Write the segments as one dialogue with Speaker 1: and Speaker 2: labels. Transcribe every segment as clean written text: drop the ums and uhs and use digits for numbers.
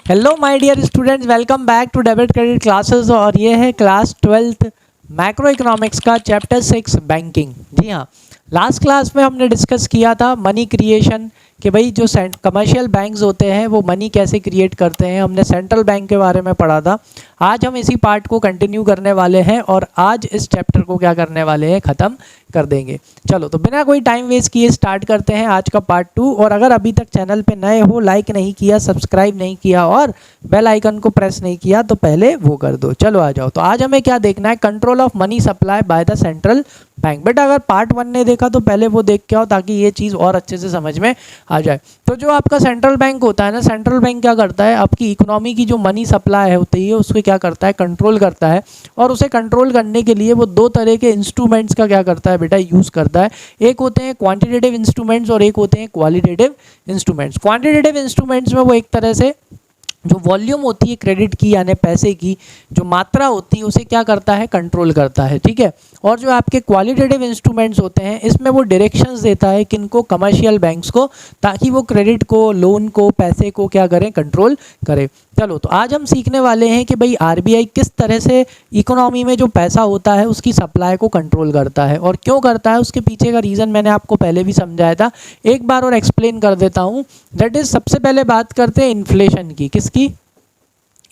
Speaker 1: Hello my dear students, welcome back to debit credit classes. और ये है class 12th macro economics का chapter 6 banking. जी हाँ, लास्ट क्लास में हमने डिस्कस किया था मनी क्रिएशन कि भाई जो कमर्शियल बैंक्स होते हैं वो मनी कैसे क्रिएट करते हैं। हमने सेंट्रल बैंक के बारे में पढ़ा था। आज हम इसी पार्ट को कंटिन्यू करने वाले हैं और आज इस चैप्टर को क्या करने वाले हैं, ख़त्म कर देंगे। चलो तो बिना कोई टाइम वेस्ट किए स्टार्ट करते हैं आज का पार्ट 2। और अगर अभी तक चैनल पे नए हो, लाइक नहीं किया, सब्सक्राइब नहीं किया और बेल आइकन को प्रेस नहीं किया तो पहले वो कर दो। चलो आ जाओ। तो आज हमें क्या देखना है, control of money supply by the central bank. बेटा अगर पार्ट 1 ने देखा तो पहले वो देख के आओ ताकि ये चीज़ और अच्छे से समझ में आ जाए। तो जो आपका सेंट्रल बैंक होता है ना, सेंट्रल बैंक क्या करता है, आपकी इकोनॉमी की जो मनी सप्लाई है होती है उसको क्या करता है, कंट्रोल करता है। और उसे कंट्रोल करने के लिए वो दो तरह के इंस्ट्रूमेंट्स का क्या करता है बेटा, यूज़ करता है। एक होते हैं क्वांटिटेटिव इंस्ट्रूमेंट्स और एक होते हैं क्वालिटेटिव इंस्ट्रूमेंट्स। क्वांटिटेटिव इंस्ट्रूमेंट्स में वो एक तरह से जो वॉल्यूम होती है क्रेडिट की, यानी पैसे की जो मात्रा होती है उसे क्या करता है, कंट्रोल करता है। ठीक है। और जो आपके क्वालिटेटिव इंस्ट्रूमेंट्स होते हैं इसमें वो डायरेक्शंस देता है किनको, कमर्शियल बैंक्स को, ताकि वो क्रेडिट को, लोन को, पैसे को क्या करें, कंट्रोल करें। चलो तो आज हम सीखने वाले हैं कि भाई आरबीआई किस तरह से इकोनॉमी में जो पैसा होता है उसकी सप्लाई को कंट्रोल करता है और क्यों करता है, उसके पीछे का रीज़न मैंने आपको पहले भी समझाया था। एक बार और एक्सप्लेन कर देता हूँ। दैट इज़, सबसे पहले बात करते हैं इन्फ्लेशन की। किसकी?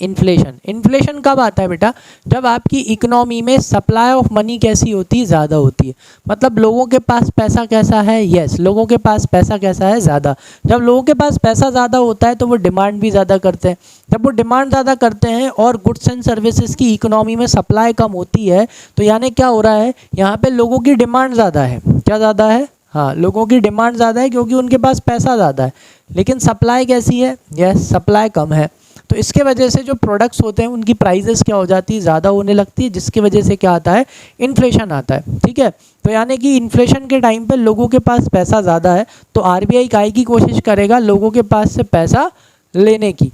Speaker 1: इन्फ्लेशन। इन्फ्लेशन कब आता है बेटा, जब आपकी इकोनॉमी में सप्लाई ऑफ मनी कैसी होती है, ज़्यादा होती है। मतलब लोगों के पास पैसा कैसा है, यस लोगों के पास पैसा कैसा है, ज़्यादा। जब लोगों के पास पैसा ज़्यादा होता है तो वो डिमांड भी ज़्यादा करते हैं। जब वो डिमांड ज़्यादा करते हैं और गुड्स एंड सर्विसेज की इकोनॉमी में सप्लाई कम होती है तो यानी क्या हो रहा है, यहाँ पर लोगों की डिमांड ज़्यादा है। क्या ज़्यादा है? हाँ, लोगों की डिमांड ज़्यादा है क्योंकि उनके पास पैसा ज़्यादा है। लेकिन सप्लाई कैसी है? यस, सप्लाई कम है। तो इसके वजह से जो प्रोडक्ट्स होते हैं उनकी प्राइजेस क्या हो जाती है, ज़्यादा होने लगती है, जिसकी वजह से क्या आता है, इन्फ्लेशन आता है। ठीक है। तो यानी कि इन्फ्लेशन के टाइम पे लोगों के पास पैसा ज़्यादा है तो आरबीआई काय की कोशिश करेगा, लोगों के पास से पैसा लेने की।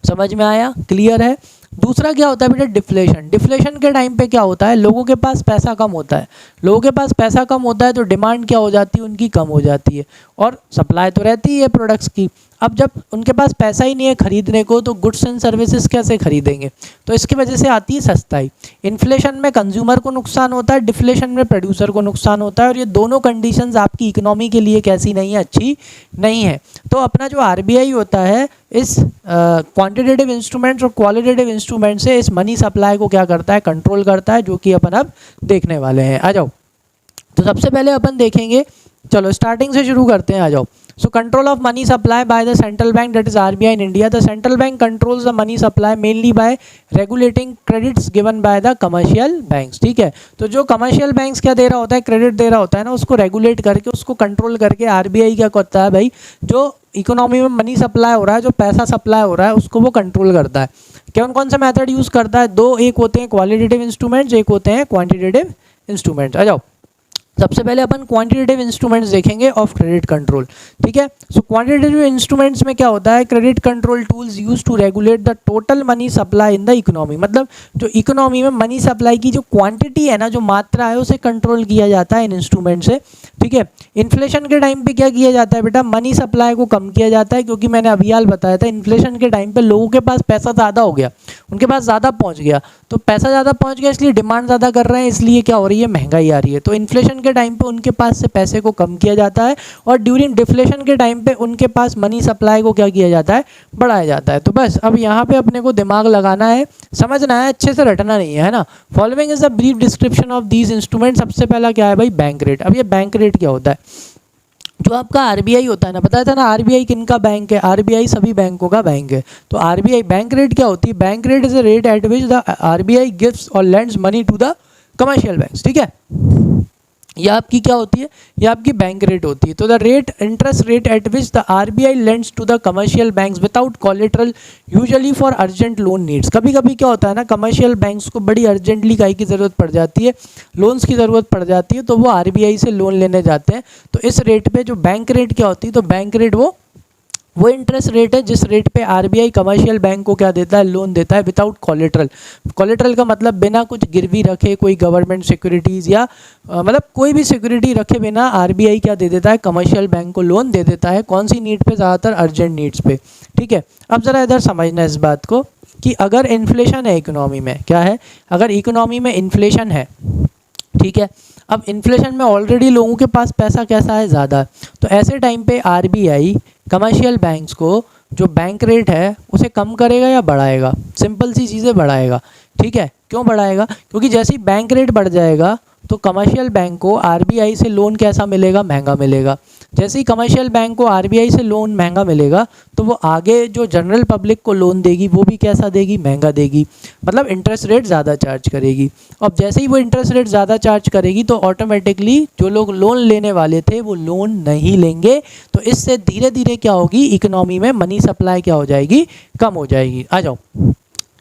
Speaker 1: समझ में आया? क्लियर है? दूसरा क्या होता है बेटा, डिफ्लेशन। डिफ्लेशन के टाइम पे क्या होता है, लोगों के पास पैसा कम होता है। लोगों के पास पैसा कम होता है तो डिमांड क्या हो जाती है, उनकी कम हो जाती है और सप्लाई तो रहती है प्रोडक्ट्स की। अब जब उनके पास पैसा ही नहीं है खरीदने को तो गुड्स एंड सर्विसेज कैसे खरीदेंगे, तो इसकी वजह से आती है सस्ताई। इन्फ्लेशन में कंज्यूमर को नुकसान होता है, डिफ्लेशन में प्रोड्यूसर को नुकसान होता है और ये दोनों कंडीशंस आपकी इकोनॉमी के लिए कैसी नहीं है, अच्छी नहीं है। तो अपना जो आरबीआई होता है इस क्वांटिटेटिव इंस्ट्रूमेंट्स और क्वालिटेटिव इंस्ट्रूमेंट से इस मनी सप्लाई को क्या करता है, कंट्रोल करता है, जो कि अपन अब देखने वाले हैं। आ जाओ। तो सबसे पहले अपन देखेंगे, चलो स्टार्टिंग से शुरू करते हैं, आ जाओ। So control of money supply by the central bank, that is RBI in India. The central bank controls the money supply mainly by regulating credits given by the commercial banks. ठीक है। तो जो commercial banks क्या दे रहा होता है, credit दे रहा होता है ना, उसको रेगुलेट करके, उसको कंट्रोल करके आरबीआई क्या करता है भाई, जो इकोनॉमी में मनी सप्लाई हो रहा है, जो पैसा सप्लाई हो रहा है उसको वो कंट्रोल करता है। कौन कौन सा मेथड यूज़ करता है? दो, एक होते हैं क्वालिटेटिव इंस्ट्रूमेंट्स, एक होते हैं क्वांटिटेटिव इंस्ट्रूमेंट्स। आ जाओ। सबसे पहले अपन क्वांटिटेटिव इंस्ट्रूमेंट्स देखेंगे ऑफ क्रेडिट कंट्रोल। ठीक है। सो क्वांटिटेटिव इंस्ट्रूमेंट्स में क्या होता है, credit control tools use to regulate the total money supply in the economy. मतलब जो इकोनॉमी में मनी सप्लाई की जो क्वांटिटी है ना, जो मात्रा है, उसे कंट्रोल किया जाता है इन इंस्ट्रूमेंट से। ठीक है। इन्फ्लेशन के टाइम पे क्या किया जाता है बेटा, मनी सप्लाई को कम किया जाता है, क्योंकि मैंने अभी हाल बताया था इन्फ्लेशन के टाइम पे लोगों के पास पैसा ज़्यादा हो गया, उनके पास ज़्यादा पहुँच गया। तो पैसा ज़्यादा पहुँच गया इसलिए डिमांड ज़्यादा कर रहे हैं, इसलिए क्या हो रही है, महंगाई आ रही है। तो इन्फ्लेशन के टाइम पे उनके पास से पैसे को कम किया जाता है और ड्यूरिंग डिफ्लेशन के टाइम पे उनके पास मनी सप्लाई को क्या किया जाता है, बढ़ाया जाता है। तो बस अब यहाँ पे अपने को दिमाग लगाना है, समझना है, अच्छे से रटना नहीं है ना। Following is a brief description of these instrument. सबसे पहला क्या है भाई, बैंक रेट। अब ये बैंक रेट क्या होता है, जो आपका आरबीआई होता है ना, बताया था ना आरबीआई किनका बैंक है, आरबीआई सभी बैंकों का बैंक है। तो आरबीआई बैंक रेट क्या होती है, bank rate is a rate at which the RBI gives और lends money to the commercial banks. ठीक है। यह आपकी क्या होती है, यह आपकी बैंक रेट होती है। तो the rate, interest rate at which the RBI lends to the commercial banks without collateral, usually for urgent loan needs. कभी कभी क्या होता है ना, कमर्शियल बैंक्स को बड़ी अर्जेंटली काई की ज़रूरत पड़ जाती है, लोन्स की ज़रूरत पड़ जाती है, तो वो आरबीआई से लोन लेने जाते हैं। तो इस रेट पे जो बैंक रेट क्या होती है, तो बैंक रेट वो वो इंटरेस्ट रेट है जिस रेट पे आरबीआई कमर्शियल बैंक को क्या देता है, लोन देता है विदाउट कोलेट्रल। कोलेट्रल का मतलब बिना कुछ गिरवी रखे, कोई गवर्नमेंट सिक्योरिटीज़ या मतलब कोई भी सिक्योरिटी रखे बिना आरबीआई क्या दे देता है, कमर्शियल बैंक को लोन दे देता है। कौन सी नीड पे, ज़्यादातर अर्जेंट नीड्स पे। ठीक है, अब ज़रा इधर समझना इस बात को कि अगर इन्फ्लेशन है इकोनॉमी में, क्या है, अगर इकोनॉमी में इन्फ्लेशन है, ठीक है, अब इन्फ्लेशन में ऑलरेडी लोगों के पास पैसा कैसा है, ज़्यादा, तो ऐसे टाइम पे आरबीआई कमर्शियल बैंक्स को जो बैंक रेट है उसे कम करेगा या बढ़ाएगा, सिंपल सी चीज़ें बढ़ाएगा। ठीक है, क्यों बढ़ाएगा, क्योंकि जैसे ही बैंक रेट बढ़ जाएगा तो कमर्शियल बैंक को आरबीआई से लोन कैसा मिलेगा, महंगा मिलेगा। जैसे ही कमर्शियल बैंक को आरबीआई से लोन महंगा मिलेगा तो वो आगे जो जनरल पब्लिक को लोन देगी वो भी कैसा देगी, महंगा देगी, मतलब इंटरेस्ट रेट ज़्यादा चार्ज करेगी। अब जैसे ही वो इंटरेस्ट रेट ज़्यादा चार्ज करेगी तो ऑटोमेटिकली जो लोग लोन लेने वाले थे वो लोन नहीं लेंगे। तो इससे धीरे धीरे क्या होगी, इकोनॉमी में मनी सप्लाई क्या हो जाएगी, कम हो जाएगी। आ जाओ,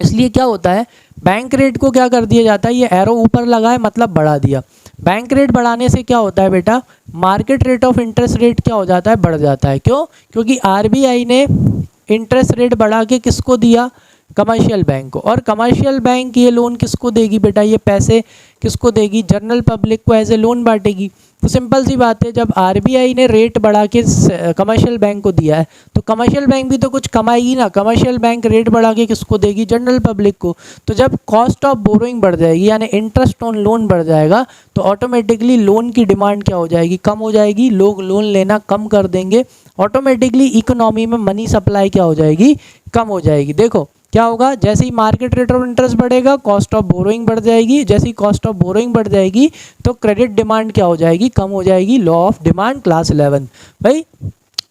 Speaker 1: इसलिए क्या होता है, बैंक रेट को क्या कर दिया जाता है, ये एरो ऊपर लगा है मतलब बढ़ा दिया। बैंक रेट बढ़ाने से क्या होता है बेटा, market rate of interest rate क्या हो जाता है, बढ़ जाता है। क्यों, क्योंकि आरबीआई ने इंटरेस्ट रेट बढ़ा के किसको दिया, कमर्शियल बैंक को, और कमर्शियल बैंक ये लोन किसको देगी बेटा, ये पैसे किसको देगी, जनरल पब्लिक को एज ए लोन बांटेगी। तो सिंपल सी बात है, जब आरबीआई ने रेट बढ़ा के कमर्शियल बैंक को दिया है तो कमर्शियल बैंक भी तो कुछ कमाएगी ना, कमर्शियल बैंक रेट बढ़ा के किसको देगी, जनरल पब्लिक को। तो जब कॉस्ट ऑफ बोरोइंग बढ़ जाएगी यानी इंटरेस्ट ऑन लोन बढ़ जाएगा तो ऑटोमेटिकली लोन की डिमांड क्या हो जाएगी, कम हो जाएगी, लोग लोन लेना कम कर देंगे, ऑटोमेटिकली इकोनॉमी में मनी सप्लाई क्या हो जाएगी, कम हो जाएगी। देखो क्या होगा, जैसे ही मार्केट रेट ऑफ इंटरेस्ट बढ़ेगा कॉस्ट ऑफ बोरोइंग बढ़ जाएगी, जैसे ही कॉस्ट ऑफ बोरोइंग बढ़ जाएगी तो क्रेडिट डिमांड क्या हो जाएगी, कम हो जाएगी। Law of demand class 11। भाई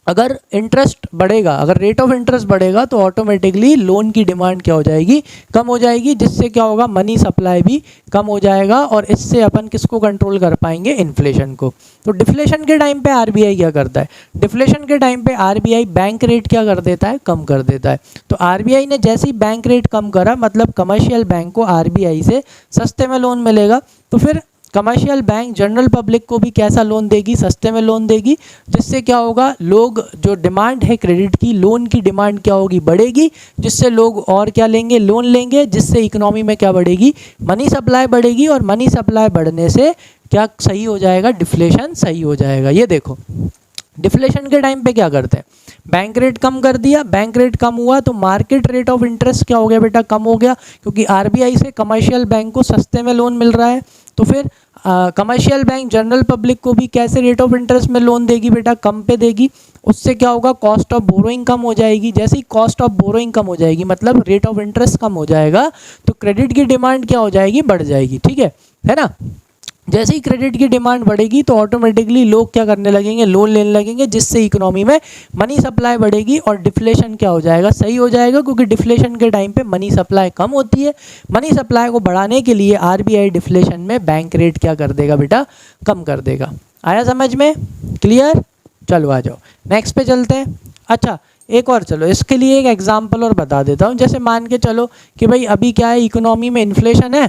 Speaker 1: अगर इंटरेस्ट बढ़ेगा, अगर रेट ऑफ इंटरेस्ट बढ़ेगा तो ऑटोमेटिकली लोन की डिमांड क्या हो जाएगी, कम हो जाएगी, जिससे क्या होगा, मनी सप्लाई भी कम हो जाएगा और इससे अपन किसको कंट्रोल कर पाएंगे, इन्फ्लेशन को। तो डिफ्लेशन के टाइम पे आरबीआई क्या करता है, डिफ्लेशन के टाइम पे आरबीआई बैंक रेट क्या कर देता है, कम कर देता है। तो आरबीआई ने जैसे ही बैंक रेट कम करा मतलब कमर्शियल बैंक को आरबीआई से सस्ते में लोन मिलेगा, तो फिर कमर्शियल बैंक जनरल पब्लिक को भी कैसा लोन देगी, सस्ते में लोन देगी, जिससे क्या होगा, लोग जो डिमांड है क्रेडिट की, लोन की डिमांड क्या होगी, बढ़ेगी, जिससे लोग और क्या लेंगे, लोन लेंगे, जिससे इकोनॉमी में क्या बढ़ेगी, मनी सप्लाई बढ़ेगी, और मनी सप्लाई बढ़ने से क्या सही हो जाएगा, डिफ्लेशन सही हो जाएगा। ये देखो डिफ्लेशन के टाइम पे क्या करते हैं, बैंक रेट कम कर दिया, बैंक रेट कम हुआ तो मार्केट रेट ऑफ इंटरेस्ट क्या हो गया बेटा, कम हो गया, क्योंकि आरबीआई से कमर्शियल बैंक को सस्ते में लोन मिल रहा है। तो फिर कमर्शियल बैंक जनरल पब्लिक को भी कैसे रेट ऑफ इंटरेस्ट में लोन देगी बेटा, कम पे देगी, उससे क्या होगा, कॉस्ट ऑफ बोरोइंग कम हो जाएगी। जैसे ही कॉस्ट ऑफ बोरोइंग कम हो जाएगी मतलब रेट ऑफ इंटरेस्ट कम हो जाएगा तो क्रेडिट की डिमांड क्या हो जाएगी, बढ़ जाएगी। ठीक है ना। जैसे ही क्रेडिट की डिमांड बढ़ेगी तो ऑटोमेटिकली लोग क्या करने लगेंगे, लोन लेने लगेंगे, जिससे इकोनॉमी में मनी सप्लाई बढ़ेगी और डिफ्लेशन क्या हो जाएगा, सही हो जाएगा, क्योंकि डिफ्लेशन के टाइम पे मनी सप्लाई कम होती है। मनी सप्लाई को बढ़ाने के लिए आरबीआई डिफ्लेशन में बैंक रेट क्या कर देगा बेटा, कम कर देगा। आया समझ में, क्लियर। चलो आ जाओ नेक्स्ट पे चलते हैं। अच्छा एक और, चलो इसके लिए एक एग्जाम्पल और बता देता हूँ। जैसे मान के चलो कि भाई अभी क्या है, इकोनॉमी में इन्फ्लेशन है,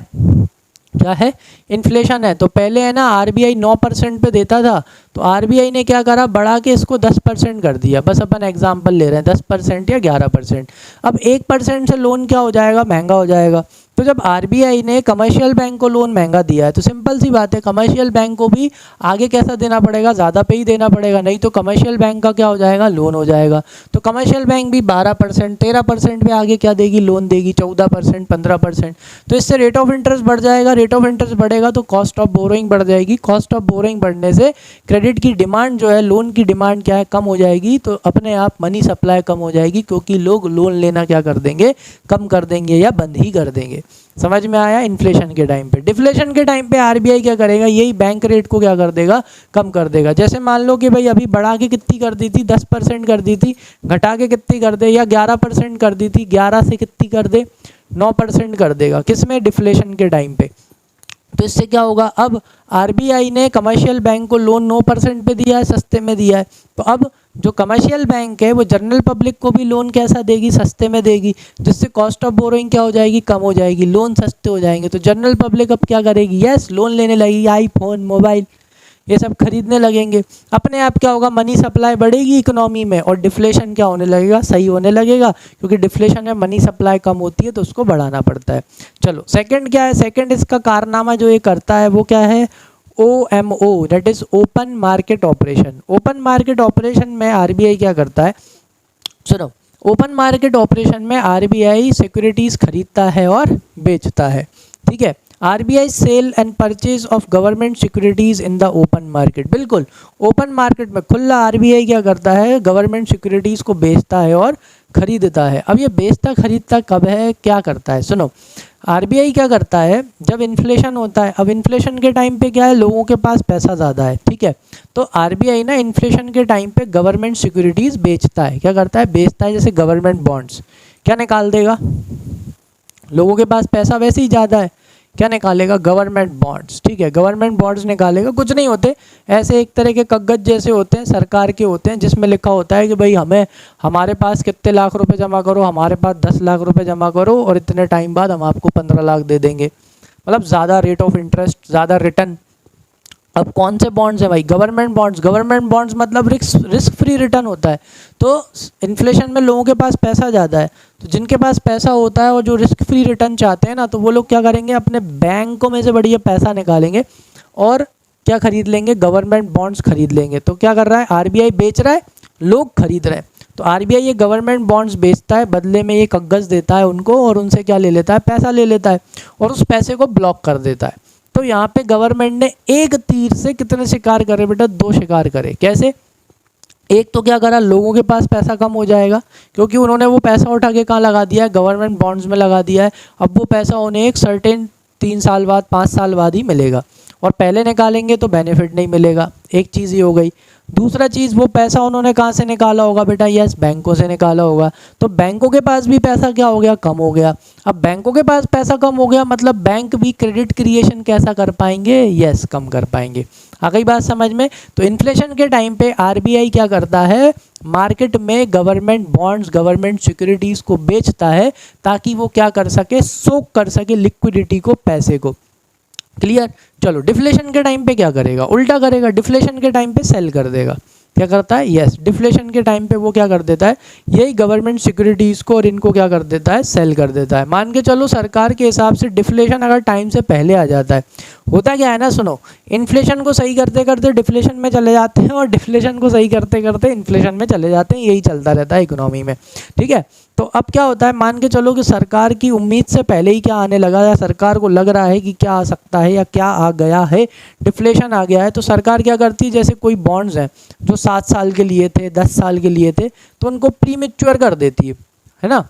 Speaker 1: क्या है, इन्फ्लेशन है। तो पहले है ना आरबीआई 9% पे देता था, तो आरबीआई ने क्या करा, बढ़ा के इसको 10% कर दिया। बस अपन एग्जांपल ले रहे हैं, 10% या 11%। अब 1% से लोन क्या हो जाएगा, महंगा हो जाएगा। तो जब आरबीआई ने कमर्शियल बैंक को लोन महंगा दिया है तो सिंपल सी बात है, कमर्शियल बैंक को भी आगे कैसा देना पड़ेगा, ज़्यादा पे ही देना पड़ेगा, नहीं तो कमर्शियल बैंक का क्या हो जाएगा, लोन हो जाएगा। तो कमर्शियल बैंक भी 12%, 13% पे आगे क्या देगी, लोन देगी, 14%, 15%। तो इससे रेट ऑफ इंटरेस्ट बढ़ जाएगा, रेट ऑफ इंटरेस्ट बढ़ेगा तो कॉस्ट ऑफ बोरोइंग बढ़ जाएगी, कॉस्ट ऑफ बोरोइंग बढ़ने से क्रेडिट की डिमांड जो है, लोन की डिमांड क्या है, कम हो जाएगी। तो अपने आप मनी सप्लाई कम हो जाएगी, क्योंकि लोग लोन लेना क्या कर देंगे, कम कर देंगे या बंद ही कर देंगे। समझ में आया। इन्फ्लेशन के टाइम पे, डिफ्लेशन के टाइम पे आरबीआई क्या करेगा, यही बैंक रेट को क्या कर देगा, कम कर देगा। जैसे मान लो कि भाई अभी बढ़ा के कितनी कर दी थी, 10% कर दी थी, घटा के कितनी कर दे, या 11% कर दी थी, 11 से कितनी कर दे, 9% कर देगा। किसमें, डिफ्लेशन के टाइम पे। तो इससे क्या होगा, अब आरबीआई ने कमर्शियल बैंक को लोन 9% पे दिया है, सस्ते में दिया है। तो अब जो कमर्शियल बैंक है वो जनरल पब्लिक को भी लोन कैसा देगी, सस्ते में देगी, जिससे कॉस्ट ऑफ बोरोइंग क्या हो जाएगी, कम हो जाएगी, लोन सस्ते हो जाएंगे। तो जनरल पब्लिक अब क्या करेगी, यस लोन लेने लगेगी, आईफोन, मोबाइल, ये सब खरीदने लगेंगे, अपने आप क्या होगा, मनी सप्लाई बढ़ेगी इकोनॉमी में और डिफ्लेशन क्या होने लगेगा, सही होने लगेगा, क्योंकि डिफ्लेशन में मनी सप्लाई कम होती है तो उसको बढ़ाना पड़ता है। चलो सेकंड क्या है, सेकंड इसका कारनामा जो ये करता है वो क्या है, OMO, that is open market operation. Open market operation में आरबीआई क्या करता है, सुनो, ओपन मार्केट ऑपरेशन में आरबीआई सिक्योरिटीज खरीदता है और बेचता है, ठीक है। RBI sale and purchase of government securities in the open market, बिल्कुल ओपन मार्केट में खुला आरबीआई क्या करता है, गवर्नमेंट सिक्योरिटीज को बेचता है और खरीदता है। अब ये बेचता खरीदता कब है, क्या करता है, सुनो, आरबीआई क्या करता है, जब इन्फ्लेशन होता है, अब इन्फ्लेशन के टाइम पे क्या है, लोगों के पास पैसा ज़्यादा है, ठीक है, तो आरबीआई ना इन्फ्लेशन के टाइम पे गवर्नमेंट सिक्योरिटीज़ बेचता है, क्या करता है, बेचता है, जैसे गवर्नमेंट बॉन्ड्स, क्या निकाल देगा, लोगों के पास पैसा वैसे ही ज़्यादा है, क्या निकालेगा, गवर्नमेंट बॉन्ड्स, ठीक है, गवर्नमेंट बॉन्ड्स निकालेगा, कुछ नहीं होते, ऐसे एक तरह के कागज जैसे होते हैं, सरकार के होते हैं, जिसमें लिखा होता है कि भाई हमें, हमारे पास कितने लाख रुपए जमा करो, हमारे पास 10 लाख रुपए जमा करो और इतने टाइम बाद हम आपको 15 लाख दे देंगे, मतलब ज़्यादा रेट ऑफ इंटरेस्ट, ज़्यादा रिटर्न। अब कौन से बॉन्ड्स हैं भाई, गवर्नमेंट बॉन्ड्स, गवर्नमेंट बॉन्ड्स मतलब रिस्क फ्री रिटर्न होता है, तो इन्फ्लेशन में लोगों के पास पैसा ज़्यादा है, तो जिनके पास पैसा होता है और जो रिस्क फ्री रिटर्न चाहते हैं ना, तो वो लोग क्या करेंगे, अपने बैंकों में से बढ़िया पैसा निकालेंगे और क्या खरीद लेंगे, गवर्नमेंट बॉन्ड्स खरीद लेंगे। तो क्या कर रहा है, आरबीआई बेच रहा है, लोग खरीद रहे हैं, तो आरबीआई ये गवर्नमेंट बॉन्ड्स बेचता है, बदले में ये कागज देता है उनको और उनसे क्या ले लेता है, पैसा ले लेता है और उस पैसे को ब्लॉक कर देता है। तो यहाँ पे गवर्नमेंट ने एक तीर से कितने शिकार करे बेटा, 2 शिकार करे। कैसे, एक तो क्या करा, लोगों के पास पैसा कम हो जाएगा, क्योंकि उन्होंने वो पैसा उठा के कहाँ लगा दिया है, गवर्नमेंट बॉन्ड्स में लगा दिया है। अब वो पैसा उन्हें एक सर्टेन 3 साल बाद 5 साल बाद ही मिलेगा, और पहले निकालेंगे तो बेनिफिट नहीं मिलेगा, एक चीज़ ये हो गई। दूसरा चीज़, वो पैसा उन्होंने कहाँ से निकाला होगा बेटा, यस, बैंकों से निकाला होगा, तो बैंकों के पास भी पैसा क्या हो गया, कम हो गया। अब बैंकों के पास पैसा कम हो गया मतलब बैंक भी क्रेडिट क्रिएशन कैसा कर पाएंगे, यस, कम कर पाएंगे। आ गई बात समझ में। तो इन्फ्लेशन के टाइम पे आरबीआई क्या करता है, मार्केट में गवर्नमेंट बॉन्ड्स, गवर्नमेंट सिक्योरिटीज़ को बेचता है, ताकि वो क्या कर सके, सोक कर सके लिक्विडिटी को, पैसे को। क्लियर। चलो डिफ्लेशन के टाइम पे क्या करेगा, उल्टा करेगा, डिफ्लेशन के टाइम पे सेल कर देगा। क्या करता है, यस, डिफ्लेशन के टाइम पे वो क्या कर देता है, यही गवर्नमेंट सिक्योरिटीज़ को और इनको क्या कर देता है, सेल कर देता है। मान के चलो सरकार के हिसाब से डिफ्लेशन अगर टाइम से पहले आ जाता है, होता क्या है ना, सुनो, इन्फ्लेशन को सही करते करते डिफ्लेशन में चले जाते हैं और डिफ्लेशन को सही करते करते इन्फ्लेशन में चले जाते हैं, यही चलता रहता है इकोनॉमी में, ठीक है। तो अब क्या होता है, मान के चलो कि सरकार की उम्मीद से पहले ही क्या आने लगा, या सरकार को लग रहा है कि क्या आ सकता है या क्या आ गया है, डिफ्लेशन आ गया है, तो सरकार क्या करती है, जैसे कोई बॉन्ड्स हैं जो 7 साल के लिए थे, 10 साल के लिए थे, तो उनको प्री मैच्योर कर देती है ना,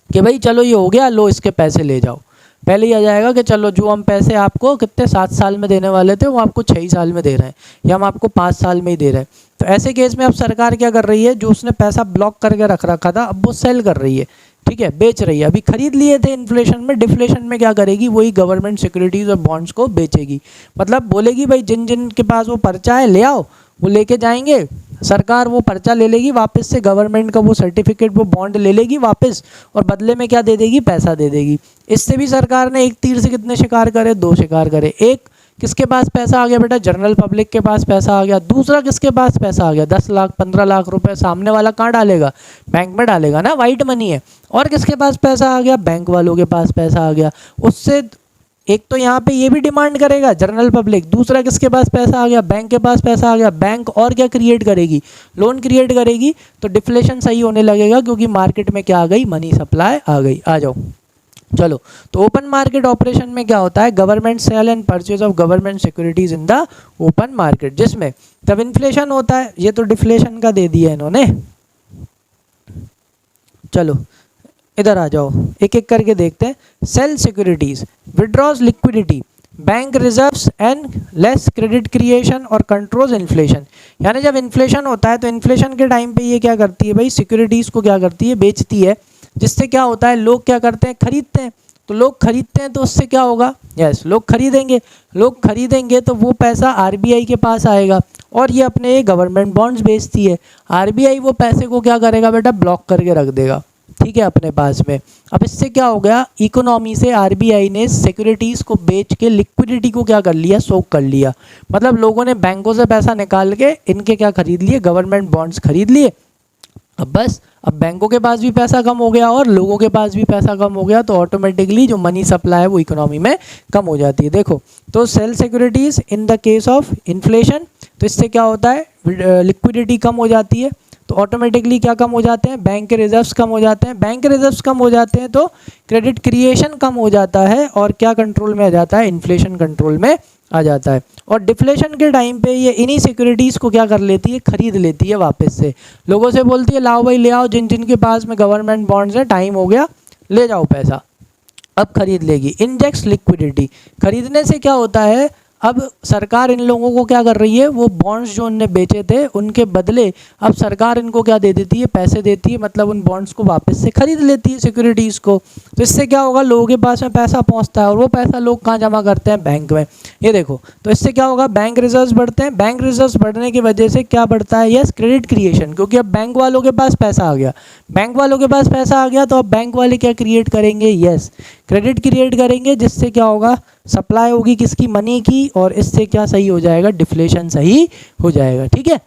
Speaker 1: कि भाई चलो ये हो गया, लो इसके पैसे ले जाओ। पहले ही आ जाएगा कि चलो जो हम पैसे आपको कितने 7 साल में देने वाले थे वो आपको 6 साल में दे रहे हैं, या हम आपको 5 साल में ही दे रहे हैं। तो ऐसे केस में अब सरकार क्या कर रही है, जो उसने पैसा ब्लॉक करके रख रखा था अब वो सेल कर रही है, ठीक है, बेच रही है। अभी खरीद लिए थे इन्फ्लेशन में, डिफ्लेशन में क्या करेगी, वही गवर्नमेंट सिक्योरिटीज़ और बॉन्ड्स को बेचेगी। मतलब बोलेगी भाई जिन जिन के पास वो पर्चा है ले आओ, वो लेके जाएंगे, सरकार वो पर्चा ले लेगी वापस से, गवर्नमेंट का वो सर्टिफिकेट, वो बॉन्ड ले लेगी वापस, और बदले में क्या दे देगी, पैसा दे देगी। इससे भी सरकार ने एक तीर से कितने शिकार करे, 2 शिकार करे। एक, किसके पास पैसा आ गया बेटा, जनरल पब्लिक के पास पैसा आ गया। दूसरा, किसके पास पैसा आ गया, 10 लाख 15 लाख रुपए सामने वाला कहाँ डालेगा, बैंक में डालेगा ना, वाइट मनी है। और किसके पास पैसा आ गया, बैंक वालों के पास पैसा आ गया। उससे एक तो यहाँ पे ये भी डिमांड करेगा जनरल पब्लिक, दूसरा किसके पास पैसा आ गया, बैंक के पास पैसा आ गया। बैंक और क्या क्रिएट करेगी, लोन क्रिएट करेगी, तो डिफ्लेशन सही होने लगेगा, क्योंकि मार्केट में क्या आ गई, मनी सप्लाई आ गई। आ जाओ, चलो। तो ओपन मार्केट ऑपरेशन में क्या होता है, government sale and purchase of government securities in the open market, जिसमें तब इन्फ्लेशन होता है। ये तो डिफ्लेशन का दे दिया इन्होंने। चलो इधर आ जाओ, एक एक करके देखते हैं। Sale securities, withdraws liquidity, bank reserves and less credit creation और कंट्रोल्स इन्फ्लेशन। यानी जब इन्फ्लेशन होता है तो इन्फ्लेशन के टाइम पे ये क्या करती है भाई, सिक्योरिटीज़ को क्या करती है, बेचती है, जिससे क्या होता है, लोग क्या करते हैं, खरीदते हैं। तो लोग खरीदते हैं तो उससे क्या होगा, यस, लोग खरीदेंगे तो वो पैसा आरबीआई के पास आएगा, और ये अपने गवर्नमेंट बॉन्ड्स बेचती है। आरबीआई वो पैसे को क्या करेगा बेटा, ब्लॉक करके रख देगा, ठीक है, अपने पास में। अब इससे क्या हो गया, इकोनॉमी से आरबीआई ने सिक्योरिटीज़ को बेच के लिक्विडिटी को क्या कर लिया, सोक कर लिया। मतलब लोगों ने बैंकों से पैसा निकाल के इनके क्या खरीद लिए, गवर्नमेंट बॉन्ड्स खरीद लिए। अब बस, अब बैंकों के पास भी पैसा कम हो गया और लोगों के पास भी पैसा कम हो गया, तो ऑटोमेटिकली जो मनी सप्लाई है वो इकोनॉमी में कम हो जाती है। देखो, तो sale securities in the case of inflation, तो इससे क्या होता है, लिक्विडिटी कम हो जाती है, तो ऑटोमेटिकली क्या कम हो जाते हैं, बैंक के रिजर्व्स कम हो जाते हैं। बैंक के रिजर्व्स कम हो जाते हैं तो क्रेडिट क्रिएशन कम हो जाता है, और क्या कंट्रोल में आ जाता है, इन्फ्लेशन कंट्रोल में आ जाता है। और डिफ्लेशन के टाइम पे ये इन्हीं सिक्योरिटीज़ को क्या कर लेती है, खरीद लेती है वापस से। लोगों से बोलती है लाओ भाई ले आओ, जिन जिन के पास में गवर्नमेंट बॉन्ड्स है, टाइम हो गया, ले जाओ पैसा, अब खरीद लेगी। इंजेक्ट्स लिक्विडिटी, खरीदने से क्या होता है, अब सरकार इन लोगों को क्या कर रही है, वो बॉन्ड्स जो उनने बेचे थे उनके बदले अब सरकार इनको क्या दे देती है, पैसे देती है, मतलब उन बॉन्ड्स को वापस से खरीद लेती है सिक्योरिटीज़ को। तो इससे क्या होगा, लोगों के पास में पैसा पहुंचता है, और वो पैसा लोग कहाँ जमा करते हैं, बैंक में। ये देखो, तो इससे क्या होगा, बैंक रिजर्व्स बढ़ते हैं। बैंक रिजर्व्स बढ़ने की वजह से क्या बढ़ता है, यस, क्रेडिट क्रिएशन, क्योंकि अब बैंक वालों के पास पैसा आ गया। बैंक वालों के पास पैसा आ गया तो अब बैंक वाले क्या क्रिएट करेंगे, यस, क्रेडिट क्रिएट करेंगे, जिससे क्या होगा, सप्लाई होगी किसकी, मनी की, और इससे क्या सही हो जाएगा, डिफ्लेशन सही हो जाएगा। ठीक है,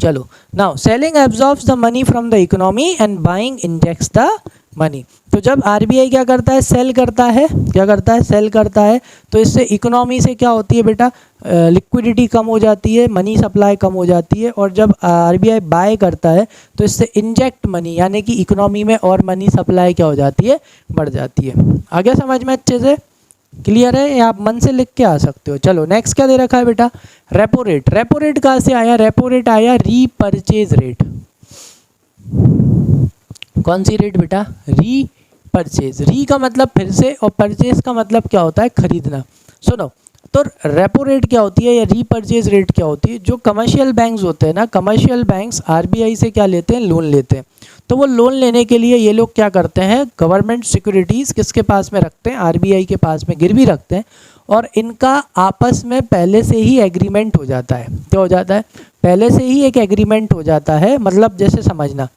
Speaker 1: चलो, now selling absorbs the money from the economy and buying injects the money. तो जब आरबीआई क्या करता है, सेल करता है, क्या करता है, सेल करता है, तो इससे इकोनॉमी से क्या होती है बेटा, लिक्विडिटी कम हो जाती है, मनी सप्लाई कम हो जाती है। और जब आरबीआई बाय करता है तो इससे इंजेक्ट मनी, यानी कि इकोनॉमी में और मनी सप्लाई क्या हो जाती है, बढ़ जाती है। आ गया समझ में अच्छे से, क्लियर है, आप मन से लिख के आ सकते हो। चलो नेक्स्ट क्या दे रखा है बेटा, रेपो रेट। रेपो रेट कहाँ से आया, रेपो रेट आया रीपरचेज रेट। कौन सी रेट बेटा, रीपरचेज। री का मतलब फिर से, और परचेज का मतलब क्या होता है, खरीदना। सुनो, तो रेपो रेट क्या होती है या रीपरचेज रेट क्या होती है, जो कमर्शियल बैंक्स होते हैं ना, कमर्शियल बैंक्स आरबीआई से क्या लेते हैं, लोन लेते हैं। तो वो लोन लेने के लिए ये लोग क्या करते हैं, गवर्नमेंट सिक्योरिटीज़ किसके पास में रखते हैं, आरबीआई के पास में गिरवी रखते हैं, और इनका आपस में पहले से ही एग्रीमेंट हो जाता है। क्या हो जाता है, पहले से ही एक एग्रीमेंट हो जाता है। मतलब जैसे समझना,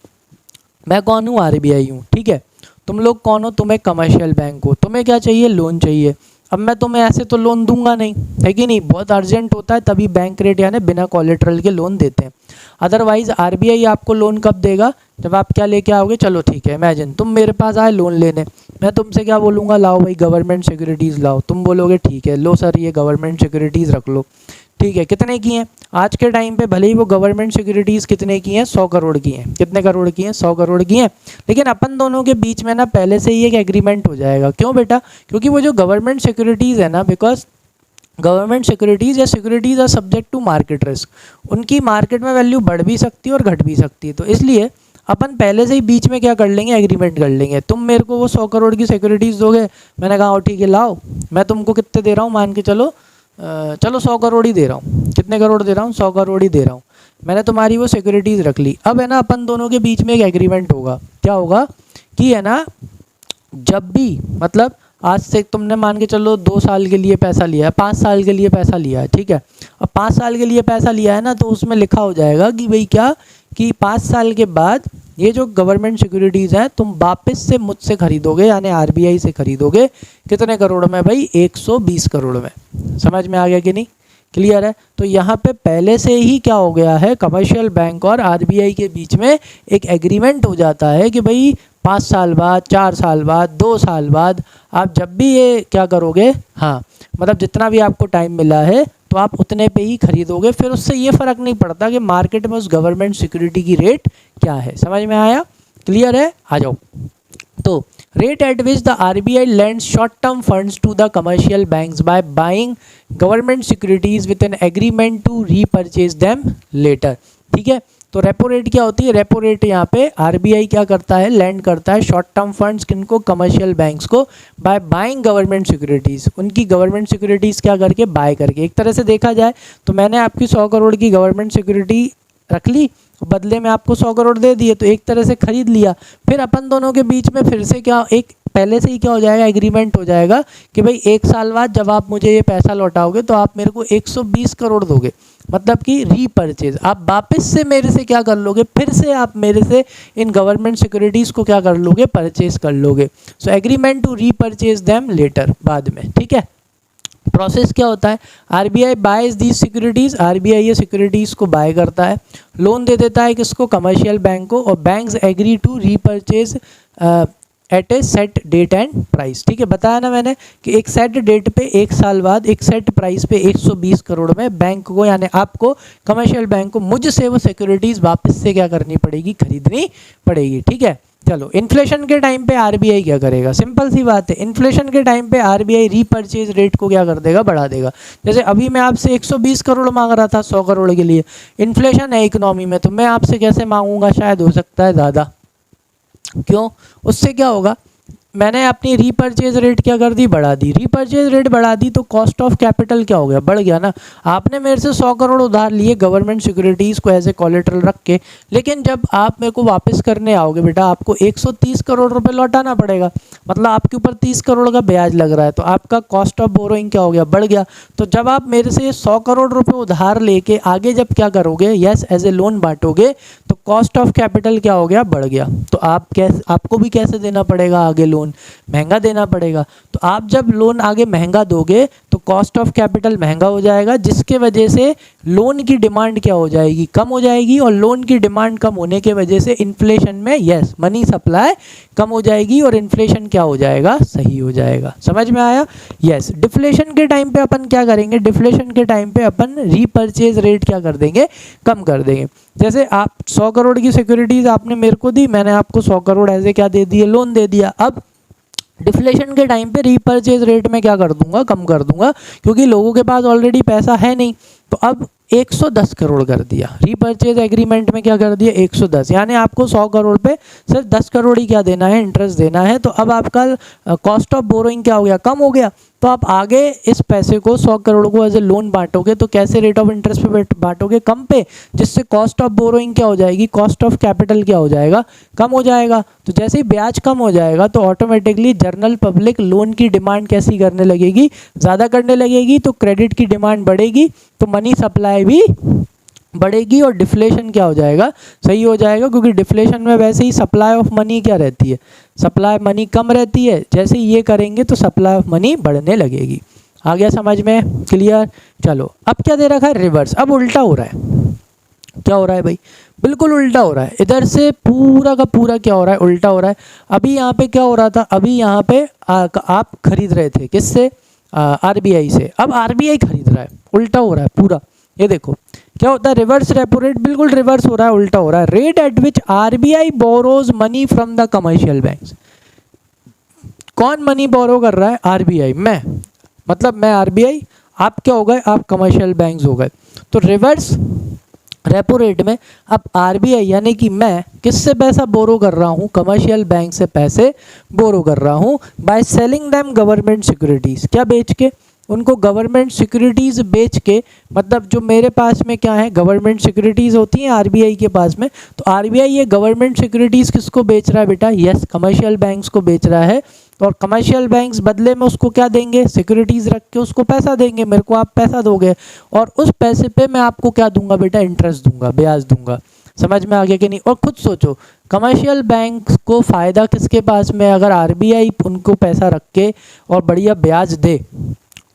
Speaker 1: मैं कौन हूँ, आरबीआई हूँ, ठीक है, तुम लोग कौन हो, तुम्हें कमर्शियल बैंक हो, तुम्हें क्या चाहिए, लोन चाहिए। अब मैं तुम्हें ऐसे तो लोन दूंगा नहीं, है कि नहीं, बहुत अर्जेंट होता है तभी बैंक रेट यानी बिना कोलेटरल के लोन देते हैं। अदरवाइज आरबीआई आपको लोन कब देगा, जब आप क्या लेके आओगे, चलो ठीक है, इमेजिन तुम मेरे पास आए लोन लेने, मैं तुमसे क्या बोलूँगा, लाओ भाई गवर्नमेंट सिक्योरिटीज़ लाओ, तुम बोलोगे ठीक है, लो सर ये गवर्नमेंट सिक्योरिटीज़ रख लो, ठीक है, कितने की हैं आज के टाइम पे, भले ही वो गवर्नमेंट सिक्योरिटीज़ कितने की हैं, 100 करोड़ की हैं, कितने करोड़ की हैं, 100 करोड़ की हैं। लेकिन अपन दोनों के बीच में ना पहले से ही एक एग्रीमेंट हो जाएगा। क्यों बेटा, क्योंकि वो जो गवर्नमेंट सिक्योरिटीज़ है ना, बिकॉज गवर्नमेंट सिक्योरिटीज़ या securities are subject to market risk, उनकी मार्केट में वैल्यू बढ़ भी सकती है और घट भी सकती है। तो इसलिए अपन पहले से ही बीच में क्या कर लेंगे, एग्रीमेंट कर लेंगे। तुम मेरे को वो 100 करोड़ की सिक्योरिटीज़ दोगे, मैंने कहा ठीक है लाओ, मैं तुमको कितने दे रहा हूँ, मान के चलो 100 करोड़ ही दे रहा हूँ। कितने करोड़ दे रहा हूँ, 100 करोड़ ही दे रहा हूँ। मैंने तुम्हारी वो सिक्योरिटीज़ रख ली। अब है ना अपन दोनों के बीच में एक एग्रीमेंट होगा। क्या होगा कि है ना, जब भी मतलब आज से तुमने मान के चलो 2 साल के लिए पैसा लिया है, 5 साल के लिए पैसा लिया है, ठीक है। अब 5 साल के लिए पैसा लिया है ना, तो उसमें लिखा हो जाएगा कि भाई क्या, कि 5 साल के बाद ये जो गवर्नमेंट सिक्योरिटीज़ हैं तुम वापस से मुझसे खरीदोगे, यानी आरबीआई से खरीदोगे। कितने करोड़ में भाई, 120 करोड़ में। समझ में आ गया कि नहीं, क्लियर है। तो यहाँ पे पहले से ही क्या हो गया है, कमर्शियल बैंक और आरबीआई के बीच में एक एग्रीमेंट हो जाता है कि भाई 5 साल बाद, 4 साल बाद, 2 साल बाद आप जब भी ये क्या करोगे, हाँ मतलब जितना भी आपको टाइम मिला है तो आप उतने पे ही खरीदोगे। फिर उससे ये फ़र्क नहीं पड़ता कि मार्केट में उस गवर्नमेंट सिक्योरिटी की रेट क्या है। समझ में आया, क्लियर है, आ जाओ। तो rate at which the RBI lends short-term funds to the commercial banks by buying government securities with an agreement to repurchase them later। ठीक है, तो रेपो रेट क्या होती है, रेपो रेट यहाँ पे आरबीआई क्या करता है, लैंड करता है शॉर्ट टर्म फंड्स किनको, कमर्शियल बैंक्स को, बाय बाइंग गवर्नमेंट सिक्योरिटीज़, उनकी गवर्नमेंट सिक्योरिटीज़ क्या करके, बाय करके। एक तरह से देखा जाए तो मैंने आपकी 100 करोड़ की गवर्नमेंट सिक्योरिटी रख ली, बदले में आपको 100 करोड़ दे दिए, तो एक तरह से खरीद लिया। फिर अपन दोनों के बीच में फिर से क्या, एक पहले से ही क्या हो जाएगा, एग्रीमेंट हो जाएगा कि भाई 1 साल बाद जब आप मुझे ये पैसा लौटाओगे तो आप मेरे को 120 करोड़ दोगे, मतलब कि रीपर्चेज, आप वापस से मेरे से क्या कर लोगे, फिर से आप मेरे से इन गवर्नमेंट सिक्योरिटीज़ को क्या कर लोगे, परचेज कर लोगे। So agreement to repurchase them later, बाद में, ठीक है। प्रोसेस क्या होता है, RBI buys the securities, RBI ये सिक्योरिटीज़ को बाय करता है, लोन दे देता है किसको, कमर्शियल बैंक को, और banks agree to repurchase at a set date and price, ठीक है। बताया ना मैंने कि एक सेट डेट पे 1 साल बाद एक सेट प्राइस पे 120 करोड़ में बैंक को, यानी आपको कमर्शियल बैंक को मुझसे वो सिक्योरिटीज़ वापस से क्या करनी पड़ेगी, खरीदनी पड़ेगी, ठीक है। चलो, इन्फ्लेशन के टाइम पे आरबीआई क्या करेगा, सिंपल सी बात है, इन्फ्लेशन के टाइम पे आरबीआई रीपर्चेज रेट को क्या कर देगा, बढ़ा देगा। जैसे अभी मैं आपसे 120 करोड़ मांग रहा था 100 करोड़ के लिए, इन्फ्लेशन है इकोनॉमी में, तो मैं आपसे कैसे मांगूंगा, शायद हो सकता है ज़्यादा। क्यों, उससे क्या होगा, मैंने अपनी रीपर्चेज रेट क्या कर दी, बढ़ा दी, रीपर्चेज रेट बढ़ा दी तो कॉस्ट ऑफ कैपिटल क्या हो गया, बढ़ गया ना। आपने मेरे से 100 करोड़ उधार लिए गवर्नमेंट सिक्योरिटीज़ को एज ए कोलेटरल रख के, लेकिन जब आप मेरे को वापस करने आओगे बेटा, आपको 130 करोड़ रुपए लौटाना पड़ेगा, मतलब आपके ऊपर 30 करोड़ का ब्याज लग रहा है, तो आपका कॉस्ट ऑफ बोरोइंग क्या हो गया, बढ़ गया। तो जब आप मेरे से 100 करोड़ रुपए उधार लेके आगे जब क्या करोगे, यस एज ए लोन बांटोगे, तो कॉस्ट ऑफ कैपिटल क्या हो गया, बढ़ गया। तो आपको भी कैसे देना पड़ेगा आगे लोन, महंगा देना पड़ेगा। तो आप जब लोन आगे महंगा दोगे तो कॉस्ट ऑफ कैपिटल महंगा हो जाएगा, जिसके वजह से लोन की डिमांड क्या हो जाएगी, कम हो जाएगी, और लोन की डिमांड कम होने के वजह से इन्फ्लेशन में यस मनी सप्लाई कम हो जाएगी और इन्फ्लेशन क्या हो जाएगा, सही हो जाएगा। समझ में आया, यस। डिफ्लेशन के टाइम पे अपन क्या करेंगे, डिफ्लेशन के टाइम पे अपन रीपर्चेज रेट क्या कर देंगे, कम कर देंगे। जैसे आप 100 करोड़ की सिक्योरिटीज आपने मेरे को दी, मैंने आपको 100 करोड़ ऐसे क्या दे दिए, लोन दे दिया। अब डिफ्लेशन के टाइम पे रीपर्चेज रेट में क्या कर दूंगा, कम कर दूंगा, क्योंकि लोगों के पास ऑलरेडी पैसा है नहीं। तो अब 110 करोड़ कर दिया, रीपर्चेज एग्रीमेंट में क्या कर दिया, 110, यानी आपको 100 करोड़ पे सिर्फ 10 करोड़ ही क्या देना है, इंटरेस्ट देना है। तो अब आपका कॉस्ट ऑफ बोरोइंग क्या हो गया, कम हो गया। तो आप आगे इस पैसे को 100 करोड़ को एज ए लोन बांटोगे तो कैसे रेट ऑफ इंटरेस्ट पे बांटोगे, कम पे, जिससे कॉस्ट ऑफ बोरोइंग क्या हो जाएगी, कॉस्ट ऑफ कैपिटल क्या हो जाएगा, कम हो जाएगा। तो जैसे ही ब्याज कम हो जाएगा तो ऑटोमेटिकली जनरल पब्लिक लोन की डिमांड कैसी करने लगेगी, ज़्यादा करने लगेगी, तो क्रेडिट की डिमांड बढ़ेगी, तो मनी सप्लाई भी बढ़ेगी और डिफ्लेशन क्या हो जाएगा, सही हो जाएगा। क्योंकि डिफ्लेशन में वैसे ही सप्लाई ऑफ मनी क्या रहती है, सप्लाई मनी कम रहती है, जैसे ही ये करेंगे तो सप्लाई ऑफ मनी बढ़ने लगेगी। आ गया समझ में, क्लियर। चलो, अब क्या दे रखा है, रिवर्स, अब उल्टा हो रहा है। क्या हो रहा है भाई, बिल्कुल उल्टा हो रहा है, इधर से पूरा का पूरा क्या हो रहा है, उल्टा हो रहा है। अभी यहाँ पे क्या हो रहा था, अभी यहाँ पे आप खरीद रहे थे किससे, आरबीआई से, अब आरबीआई खरीद रहा है, उल्टा हो रहा है पूरा। ये देखो क्या होता है, रिवर्स रेपो रेट, बिल्कुल रिवर्स हो रहा है, उल्टा हो रहा है। Rate at which RBI borrows money from the commercial banks, कौन मनी बोरो कर रहा है, आरबीआई, मैं, मतलब मैं आरबीआई, आप क्या हो गए, आप कमर्शियल बैंक्स हो गए। तो रिवर्स रेपो रेट में अब आरबीआई यानी कि मैं किससे पैसा बोरो कर रहा हूँ, कमर्शियल बैंक से पैसे बोरो कर रहा हूँ, by selling them government securities, क्या बेच के, उनको गवर्नमेंट सिक्योरिटीज़ बेच के, मतलब जो मेरे पास में क्या है, गवर्नमेंट सिक्योरिटीज़ होती हैं आरबीआई के पास में, तो आरबीआई ये गवर्नमेंट सिक्योरिटीज़ किसको बेच रहा है बेटा, यस कमर्शियल बैंक्स को बेच रहा है। और कमर्शियल बैंक्स बदले में उसको क्या देंगे, सिक्योरिटीज़ रख के उसको पैसा देंगे, मेरे को आप पैसा दोगे, और उस पैसे पे मैं आपको क्या दूंगा बेटा, इंटरेस्ट दूंगा, ब्याज दूंगा। समझ में आ गया कि नहीं। और खुद सोचो, कमर्शियल बैंक को फ़ायदा किसके पास में, अगर आरबीआई उनको पैसा रख के और बढ़िया ब्याज दे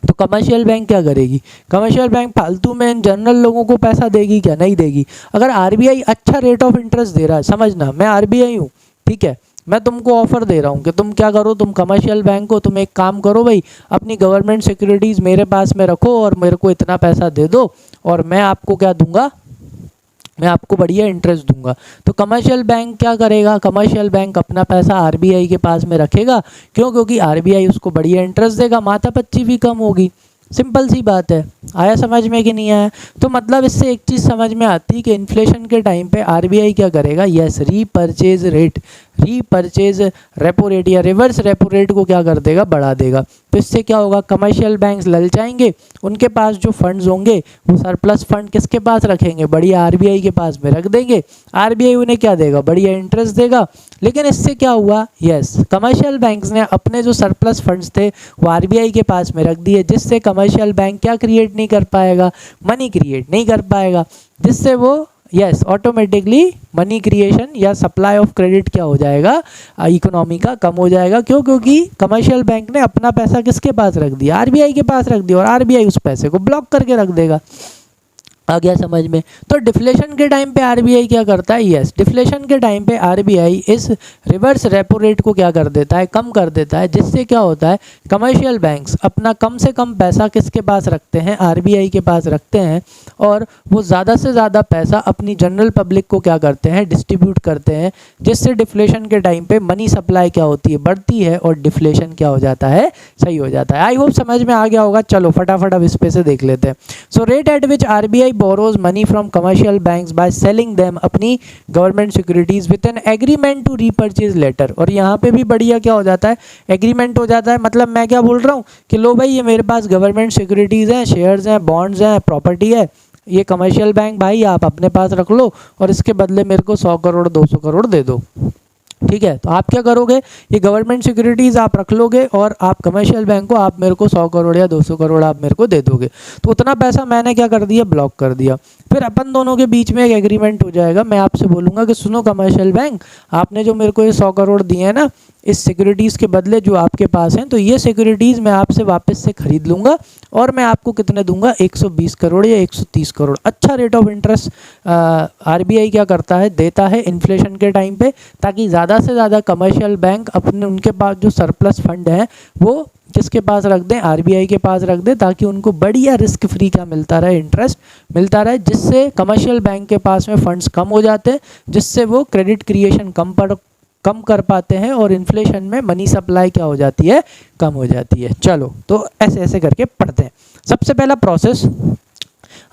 Speaker 1: तो कमर्शियल बैंक क्या करेगी, कमर्शियल बैंक फालतू में जनरल लोगों को पैसा देगी क्या, नहीं देगी। अगर आरबीआई अच्छा रेट ऑफ इंटरेस्ट दे रहा है, समझना मैं आरबीआई हूँ, ठीक है, मैं तुमको ऑफर दे रहा हूँ कि तुम क्या करो, तुम कमर्शियल बैंक हो, तुम एक काम करो भाई, अपनी गवर्नमेंट सिक्योरिटीज़ मेरे पास में रखो और मेरे को इतना पैसा दे दो, और मैं आपको क्या दूंगा, मैं आपको बढ़िया इंटरेस्ट दूंगा। तो कमर्शियल बैंक क्या करेगा, कमर्शियल बैंक अपना पैसा आरबीआई के पास में रखेगा, क्यों, क्योंकि आरबीआई उसको बढ़िया इंटरेस्ट देगा, माथापच्ची भी कम होगी। सिंपल सी बात है। आया समझ में कि नहीं आया। तो मतलब इससे एक चीज़ समझ में आती है कि इन्फ्लेशन के टाइम पे आरबीआई क्या करेगा, yes repurchase rate, repurchase repo rate या रिवर्स रेपो रेट को क्या कर देगा, बढ़ा देगा। तो इससे क्या होगा, कमर्शियल बैंक्स ललचाएंगे, उनके पास जो फंड्स होंगे वो सरप्लस फंड किसके पास रखेंगे, बढ़िया आरबीआई के पास में रख देंगे। आरबीआई उन्हें क्या देगा, बढ़िया इंटरेस्ट देगा, लेकिन इससे क्या हुआ, यस कमर्शियल बैंक्स ने अपने जो सरप्लस फंड्स थे वो आरबीआई के पास में रख दिए, जिससे कमर्शियल बैंक क्या क्रिएट नहीं कर पाएगा, मनी क्रिएट नहीं कर पाएगा, जिससे वो यस ऑटोमेटिकली मनी क्रिएशन या सप्लाई ऑफ क्रेडिट क्या हो जाएगा, इकोनॉमी का कम हो जाएगा। क्यों, क्योंकि कमर्शियल बैंक ने अपना पैसा किसके पास रख दिया, आरबीआई के पास रख दिया, और आरबीआई उस पैसे को ब्लॉक करके रख देगा। आ गया समझ में। तो डिफ्लेशन के टाइम पे आरबीआई क्या करता है, यस डिफ्लेशन के टाइम पे आरबीआई इस रिवर्स रेपो रेट को क्या कर देता है, कम कर देता है, जिससे क्या होता है कमर्शियल बैंक्स अपना कम से कम पैसा किसके पास रखते हैं, आरबीआई के पास रखते हैं, और वो ज़्यादा से ज़्यादा पैसा अपनी जनरल पब्लिक को क्या करते हैं, डिस्ट्रीब्यूट करते हैं, जिससे डिफ्लेशन के टाइम पे मनी सप्लाई क्या होती है, बढ़ती है, और डिफ्लेशन क्या हो जाता है, सही हो जाता है। आई होप समझ में आ गया होगा। चलो फटाफट अब इस पे से देख लेते हैं। So rate at which RBI borrows money from commercial banks by selling them अपनी government securities with an agreement to repurchase later. और यहाँ पे भी बढ़िया क्या हो जाता है, एग्रीमेंट हो जाता है। मतलब मैं क्या बोल रहा हूँ कि लो भाई ये मेरे पास गवर्नमेंट सिक्योरिटीज़ हैं, शेयर्स हैं, बॉन्ड्स हैं, प्रॉपर्टी है, ये कमर्शियल बैंक भाई आप अपने पास रख लो और इसके बदले मेरे को 100 करोड़ 200 करोड़ दे दो। ठीक है, तो आप क्या करोगे, ये गवर्नमेंट सिक्योरिटीज़ आप रख लोगे और आप कमर्शियल बैंक को आप मेरे को 100 करोड़ या 200 करोड़ आप मेरे को दे दोगे। तो उतना पैसा मैंने क्या कर दिया, ब्लॉक कर दिया। फिर अपन दोनों के बीच में एक एग्रीमेंट हो जाएगा। मैं आपसे बोलूँगा कि सुनो कमर्शियल बैंक, आपने जो मेरे को ये 100 करोड़ दिए हैं ना इस सिक्योरिटीज़ के बदले जो आपके पास हैं, तो ये सिक्योरिटीज़ मैं आपसे वापस से खरीद लूँगा और मैं आपको कितने दूंगा, 120 करोड़ या 130 करोड़। अच्छा रेट ऑफ इंटरेस्ट आरबीआई क्या करता है, देता है इन्फ्लेशन के टाइम पे, ताकि ज़्यादा से ज़्यादा कमर्शियल बैंक अपने उनके पास जो सरप्लस फंड है वो किसके पास रख दें, आरबीआई के पास रख दें, ताकि उनको बढ़िया रिस्क फ्री क्या मिलता रहे, इंटरेस्ट मिलता रहे, जिससे कमर्शियल बैंक के पास में फंड्स कम हो जाते हैं, जिससे वो क्रेडिट क्रिएशन कम कर पाते हैं और इन्फ्लेशन में मनी सप्लाई क्या हो जाती है, कम हो जाती है। चलो तो ऐसे ऐसे करके पढ़ते हैं। सबसे पहला प्रोसेस,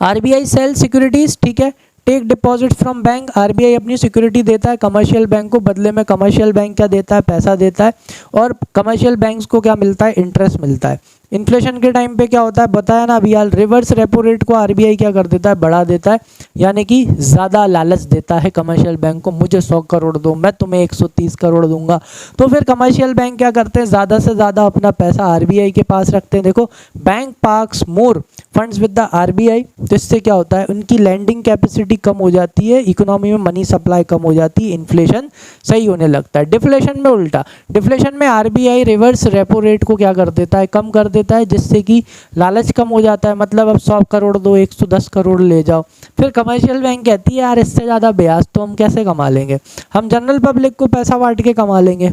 Speaker 1: आरबीआई सेल सिक्योरिटीज, ठीक है, take deposit from bank, RBI अपनी सिक्योरिटी देता है कमर्शियल बैंक को, बदले में कमर्शियल बैंक क्या देता है, पैसा देता है, और कमर्शियल बैंक्स को क्या मिलता है, इंटरेस्ट मिलता है। इन्फ्लेशन के टाइम पे क्या होता है बताया ना अभी यार, रिवर्स रेपो रेट को आरबीआई क्या कर देता है, बढ़ा देता है, यानी कि ज़्यादा लालच देता है कमर्शियल बैंक को, मुझे 100 करोड़ दो मैं तुम्हें 130 करोड़ दूंगा। तो फिर कमर्शियल बैंक क्या करते हैं, ज़्यादा से ज़्यादा अपना पैसा आरबीआई के पास रखते हैं। देखो, bank parks more funds with the RBI, तो इससे क्या होता है, उनकी लैंडिंग कैपेसिटी कम हो जाती है, इकोनॉमी में मनी सप्लाई कम हो जाती है, इन्फ्लेशन सही होने लगता है। डिफ्लेशन में उल्टा, डिफ्लेशन में आरबीआई रिवर्स रेपो रेट को क्या कर देता है, कम कर देता है, जिससे कि लालच कम हो जाता है। मतलब अब 100 करोड़ दो 110 करोड़ ले जाओ। फिर कमर्शियल बैंक कहती है यार इससे ज़्यादा ब्याज तो हम कैसे कमा लेंगे, हम जनरल पब्लिक को पैसा बांट के कमा लेंगे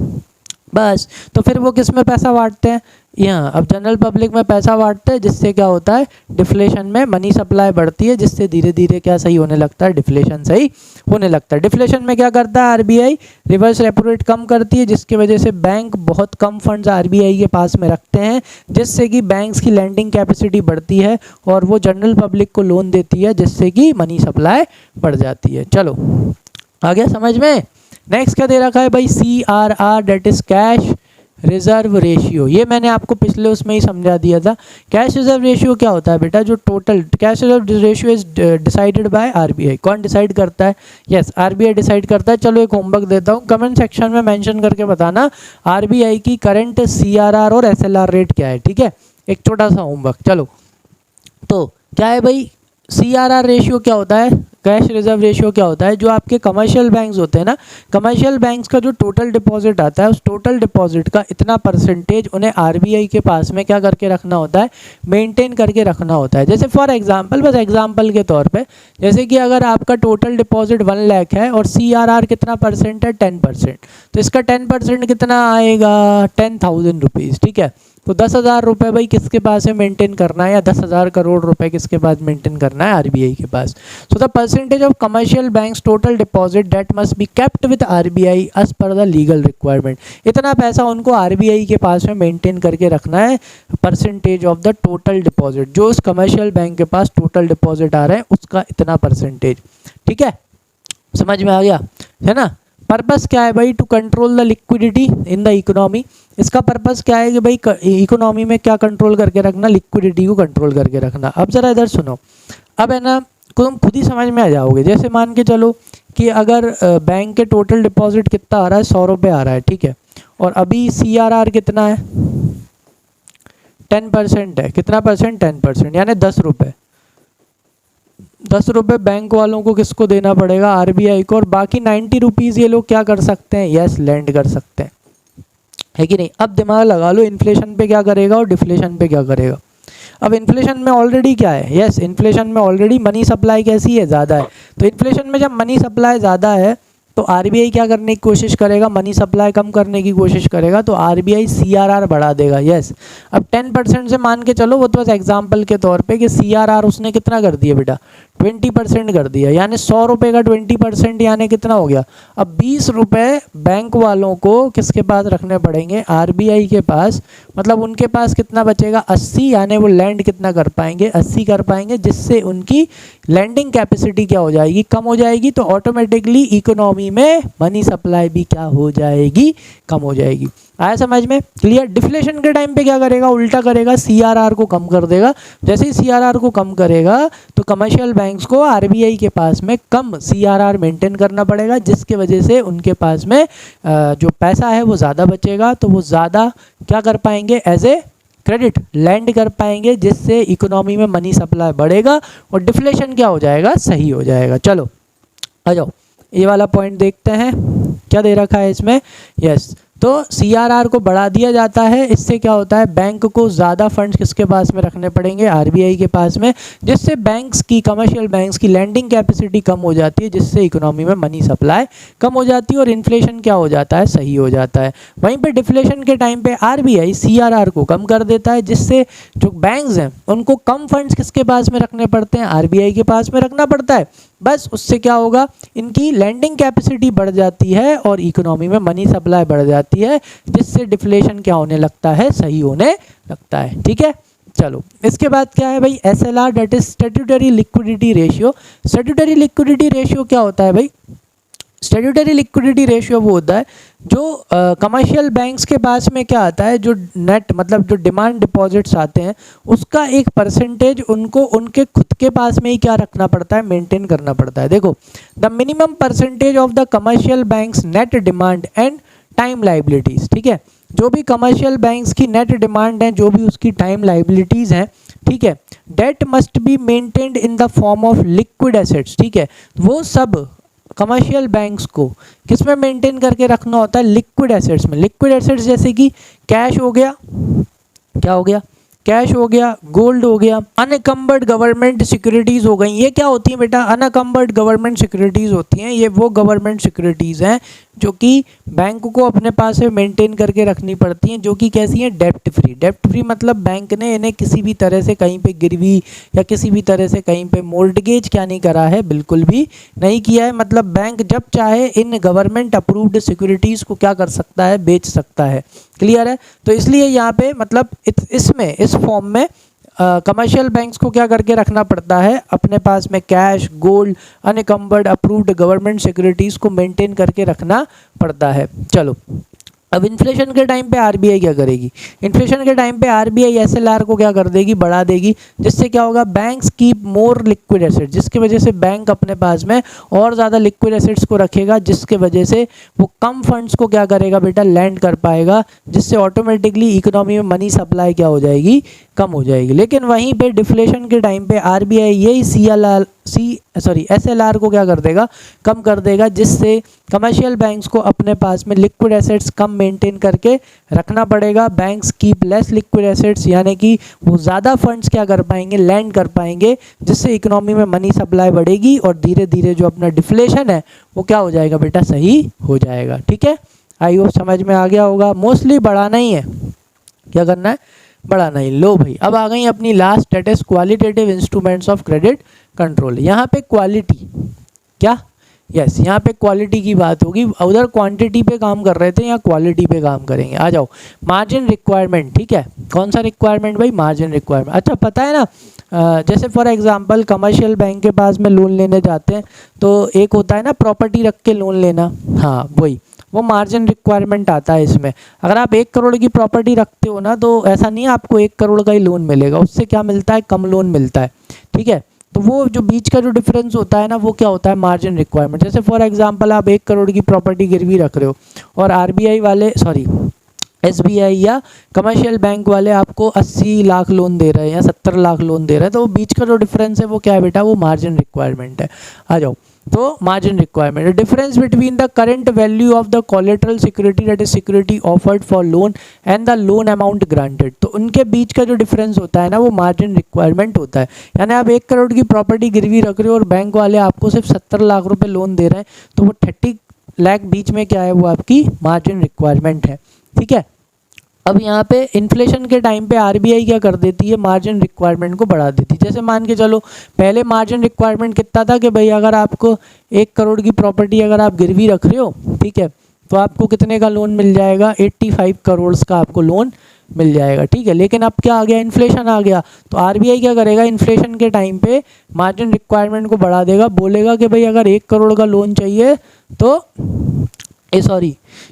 Speaker 1: बस। तो फिर वो किस में पैसा बांटते हैं, यहाँ अब जनरल पब्लिक में पैसा बांटते हैं, जिससे क्या होता है, डिफ्लेशन में मनी सप्लाई बढ़ती है, जिससे धीरे धीरे क्या सही होने लगता है, डिफ्लेशन सही होने लगता है। डिफ्लेशन में क्या करता है आरबीआई, रिवर्स रेपो रेट कम करती है, जिसकी वजह से बैंक बहुत कम फंड्स आरबीआई के पास में रखते हैं, जिससे कि बैंक्स की लैंडिंग कैपेसिटी बढ़ती है और वो जनरल पब्लिक को लोन देती है, जिससे कि मनी सप्लाई बढ़ जाती है। चलो आ गया समझ में। नेक्स्ट क्या दे रखा है भाई, CRR, that is cash reserve ratio. ये मैंने आपको पिछले उसमें ही समझा दिया था। कैश रिजर्व रेशियो क्या होता है बेटा, जो total cash reserve ratio is decided by RBI. कौन डिसाइड करता है, यस आरबीआई डिसाइड करता है। चलो एक होमवर्क देता हूँ, कमेंट सेक्शन में मेंशन करके बताना आरबीआई की करंट CRR और SLR रेट क्या है, ठीक है, एक छोटा सा होमवर्क। चलो तो क्या है भाई, CRR रेशियो क्या होता है, कैश रिजर्व रेशियो क्या होता है, जो आपके कमर्शियल बैंक्स होते हैं ना, कमर्शियल बैंक्स का जो टोटल डिपॉजिट आता है, उस टोटल डिपॉजिट का इतना परसेंटेज उन्हें आरबीआई के पास में क्या करके रखना होता है, मेंटेन करके रखना होता है। जैसे फॉर एग्जांपल, बस एग्जांपल के तौर पे, जैसे कि अगर आपका टोटल डिपॉजिट 1 लाख है और CRR कितना परसेंट है, 10%, तो इसका 10% कितना आएगा, 10,000 रुपीज़, ठीक है। तो 10,000 रुपये भाई किसके पास है मेंटेन करना है, या 10,000 करोड़ रुपए किसके पास मेंटेन करना है, आरबीआई के पास। So the percentage of commercial banks total deposit that must be kept with RBI as per the legal requirement, इतना पैसा उनको आरबीआई के पास में मेंटेन करके रखना है, percentage of the total deposit, जो उस कमर्शियल बैंक के पास टोटल डिपॉजिट आ रहे हैं उसका इतना परसेंटेज, ठीक है, समझ में आ गया है ना। पर्पस क्या है भाई, to control the liquidity in the economy. इसका पर्पस क्या है कि भाई इकोनॉमी में क्या कंट्रोल करके रखना, लिक्विडिटी को कंट्रोल करके रखना। अब जरा इधर सुनो, अब है ना तुम खुद ही समझ में आ जाओगे। जैसे मान के चलो कि अगर बैंक के टोटल डिपॉजिट कितना आ रहा है, 100 रुपये आ रहा है, ठीक है, और अभी CRR कितना है, 10% है। कितना परसेंट? 10%, यानी 10 रुपये। 10 रुपये बैंक वालों को किसको देना पड़ेगा? RBI को। और बाकी 90 रुपीज़ ये लोग क्या कर सकते हैं? यस, लैंड कर सकते हैं, है कि नहीं? अब दिमाग लगा लो, इन्फ्लेशन पे क्या करेगा और डिफ्लेशन पे क्या करेगा। अब इन्फ्लेशन में ऑलरेडी क्या है? यस, इन्फ्लेशन में ऑलरेडी मनी सप्लाई कैसी है? ज़्यादा है। तो इन्फ्लेशन में जब मनी सप्लाई ज़्यादा है तो RBI क्या करने की कोशिश करेगा? मनी सप्लाई कम करने की कोशिश करेगा, तो RBI CRR बढ़ा देगा। यस, अब 10% से मान के चलो, वो तो बस एग्जाम्पल के तौर पे, कि CRR उसने कितना कर दिया बेटा? 20% कर दिया, यानी 100 रुपये का 20% यानी कितना हो गया? अब 20 रुपये बैंक वालों को किसके पास रखने पड़ेंगे? RBI के पास। मतलब उनके पास कितना बचेगा? 80, यानी वो लैंड कितना कर पाएंगे? 80 कर पाएंगे, जिससे उनकी लैंडिंग कैपेसिटी क्या हो जाएगी? कम हो जाएगी। तो ऑटोमेटिकली इकोनॉमी में मनी सप्लाई भी क्या हो जाएगी? कम हो जाएगी। आया समझ में? क्लियर? डिफ्लेशन के टाइम पे क्या करेगा? उल्टा करेगा, CRR को कम कर देगा। जैसे ही CRR को कम करेगा तो कमर्शियल बैंक्स को RBI के पास में कम CRR मेंटेन करना पड़ेगा, जिसके वजह से उनके पास में जो पैसा है वो ज़्यादा बचेगा, तो वो ज़्यादा क्या कर पाएंगे? एज ए क्रेडिट लैंड कर पाएंगे, जिससे इकोनॉमी में मनी सप्लाई बढ़ेगा और डिफ्लेशन क्या हो जाएगा? सही हो जाएगा। चलो आ जाओ, ये वाला पॉइंट देखते हैं, क्या दे रखा है इसमें। यस, तो CRR को बढ़ा दिया जाता है। इससे क्या होता है? बैंक को ज़्यादा फंड्स किसके पास में रखने पड़ेंगे? RBI के पास में, जिससे बैंक्स की, कमर्शियल बैंक्स की लैंडिंग कैपेसिटी कम हो जाती है, जिससे इकोनॉमी में मनी सप्लाई कम हो जाती है और इन्फ्लेशन क्या हो जाता है? सही हो जाता है। वहीं पे डिफ्लेशन के टाइम पे RBI CRR को कम कर देता है, जिससे जो बैंक्स हैं उनको कम फंड्स किसके पास में रखने पड़ते हैं? RBI के पास में रखना पड़ता है। बस उससे क्या होगा? इनकी लैंडिंग कैपेसिटी बढ़ जाती है और इकोनॉमी में मनी सप्लाई बढ़ जाती है, जिससे डिफ्लेशन क्या होने लगता है? सही होने लगता है। ठीक है, चलो इसके बाद क्या है भाई? SLR, that is statutory liquidity ratio. Statutory liquidity ratio क्या होता है भाई? स्टैट्यूटरी लिक्विडिटी रेशियो वो होता है जो कमर्शियल बैंक्स के पास में क्या आता है, जो नेट मतलब जो डिमांड डिपॉजिट्स आते हैं उसका एक परसेंटेज उनको उनके खुद के पास में ही क्या रखना पड़ता है? मेंटेन करना पड़ता है। देखो, the minimum percentage of the commercial banks net demand and time liabilities. ठीक है, जो भी कमर्शियल बैंक्स की नेट डिमांड है, जो भी उसकी टाइम लाइबिलिटीज़ हैं, ठीक है, that must be maintained in the form of liquid assets. ठीक है, वो सब कमर्शियल बैंक्स को किस में मेंटेन करके रखना होता है? लिक्विड एसेट्स में। लिक्विड एसेट्स जैसे कि कैश हो गया, क्या हो गया? कैश हो गया, गोल्ड हो गया, अनकम्बर्ड गवर्नमेंट सिक्योरिटीज़ हो गई। ये क्या होती हैं बेटा? अनकम्बर्ड गवर्नमेंट सिक्योरिटीज़ होती हैं। ये वो गवर्नमेंट सिक्योरिटीज़ हैं जो कि बैंक को अपने पास में मेंटेन करके रखनी पड़ती हैं, जो कि कैसी हैं? डेप्ट फ्री। डेप्ट फ्री मतलब बैंक ने इन्हें किसी भी तरह से कहीं पे गिरवी या किसी भी तरह से कहीं पे मोर्टगेज क्या नहीं करा है? बिल्कुल भी नहीं किया है। मतलब बैंक जब चाहे इन गवर्नमेंट अप्रूव्ड सिक्योरिटीज़ को क्या कर सकता है? बेच सकता है। क्लियर है? तो इसलिए यहाँ पे मतलब इसमें इस फॉर्म में कमर्शियल बैंक्स को क्या करके रखना पड़ता है? अपने पास में cash, gold, unencumbered approved government securities को मेंटेन करके रखना पड़ता है। चलो, अब इन्फ्लेशन के टाइम पे RBI क्या करेगी? इन्फ्लेशन के टाइम पे RBI SLR को क्या कर देगी? बढ़ा देगी, जिससे क्या होगा? बैंक्स कीप मोर लिक्विड एसेट्स, जिसकी वजह से बैंक अपने पास में और ज़्यादा लिक्विड एसेट्स को रखेगा, जिसके वजह से वो कम फंड्स को क्या करेगा बेटा? लैंड कर पाएगा, जिससे ऑटोमेटिकली इकोनॉमी में मनी सप्लाई क्या हो जाएगी? कम हो जाएगी। लेकिन वहीं पे डिफ्लेशन के टाइम पे RBI यही SLR को क्या कर देगा? कम कर देगा, जिससे कमर्शियल बैंक्स को अपने पास में लिक्विड एसेट्स कम मेंटेन करके रखना पड़ेगा। Banks keep less liquid assets, यानी कि वो ज़्यादा फंड्स क्या कर पाएंगे? लैंड कर पाएंगे, जिससे इकोनॉमी में मनी सप्लाई बढ़ेगी और धीरे धीरे जो अपना डिफ्लेशन है वो क्या हो जाएगा बेटा? सही हो जाएगा। ठीक है, आई होप समझ में आ गया होगा। मोस्टली बढ़ाना ही है, क्या करना है? बढ़ाना ही। लो भाई, अब आ गई अपनी last, that is qualitative instruments of credit control. यहाँ पे क्वालिटी क्या? यस, यहाँ पे क्वालिटी की बात होगी। उधर क्वांटिटी पे काम कर रहे थे, यहाँ क्वालिटी पे काम करेंगे। आ जाओ, मार्जिन रिक्वायरमेंट। ठीक है, कौन सा रिक्वायरमेंट भाई? Margin requirement. अच्छा, पता है ना, जैसे फॉर एग्जांपल कमर्शियल बैंक के पास में लोन लेने जाते हैं तो एक होता है ना प्रॉपर्टी रख के लोन लेना, हाँ वही, वो मार्जिन रिक्वायरमेंट आता है इसमें। अगर आप 1 करोड़ की प्रॉपर्टी रखते हो ना, तो ऐसा नहीं है आपको 1 करोड़ का ही लोन मिलेगा, उससे क्या मिलता है? कम लोन मिलता है। ठीक है, तो वो जो बीच का जो डिफरेंस होता है ना, वो क्या होता है, मार्जिन रिक्वायरमेंट। जैसे फॉर एग्जांपल आप 1 करोड़ की प्रॉपर्टी गिरवी रख रहे हो और आरबीआई वाले एसबीआई या कमर्शियल बैंक वाले आपको 80 लाख लोन दे रहे हैं या 70 लाख लोन दे रहे हैं, तो वो बीच का जो डिफरेंस है वो क्या है बेटा, वो मार्जिन रिक्वायरमेंट है। आ जाओ, तो margin requirement difference between the current value of the collateral security that is security offered for loan and the loan amount granted. तो उनके बीच का जो डिफरेंस होता है ना, वो मार्जिन रिक्वायरमेंट होता है। यानी आप 1 करोड़ की प्रॉपर्टी गिरवी रख रहे हो और बैंक वाले आपको सिर्फ 70 लाख रुपए लोन दे रहे हैं, तो वो 30 लाख बीच में क्या है, वो आपकी मार्जिन रिक्वायरमेंट है। ठीक है, अब यहाँ पे इन्फ्लेशन के टाइम पे आरबीआई क्या कर देती है, मार्जिन रिक्वायरमेंट को बढ़ा देती है। जैसे मान के चलो, पहले मार्जिन रिक्वायरमेंट कितना था कि भाई अगर आपको 1 करोड़ की प्रॉपर्टी अगर आप गिरवी रख रहे हो, ठीक है, तो आपको कितने का लोन मिल जाएगा, 85 करोड़ का आपको लोन मिल जाएगा। ठीक है, लेकिन अब क्या आ गया, इन्फ्लेशन आ गया, तो आरबीआई क्या करेगा, इन्फ्लेशन के टाइम पे मार्जिन रिक्वायरमेंट को बढ़ा देगा, बोलेगा कि भाई अगर 1 करोड़ का लोन चाहिए तो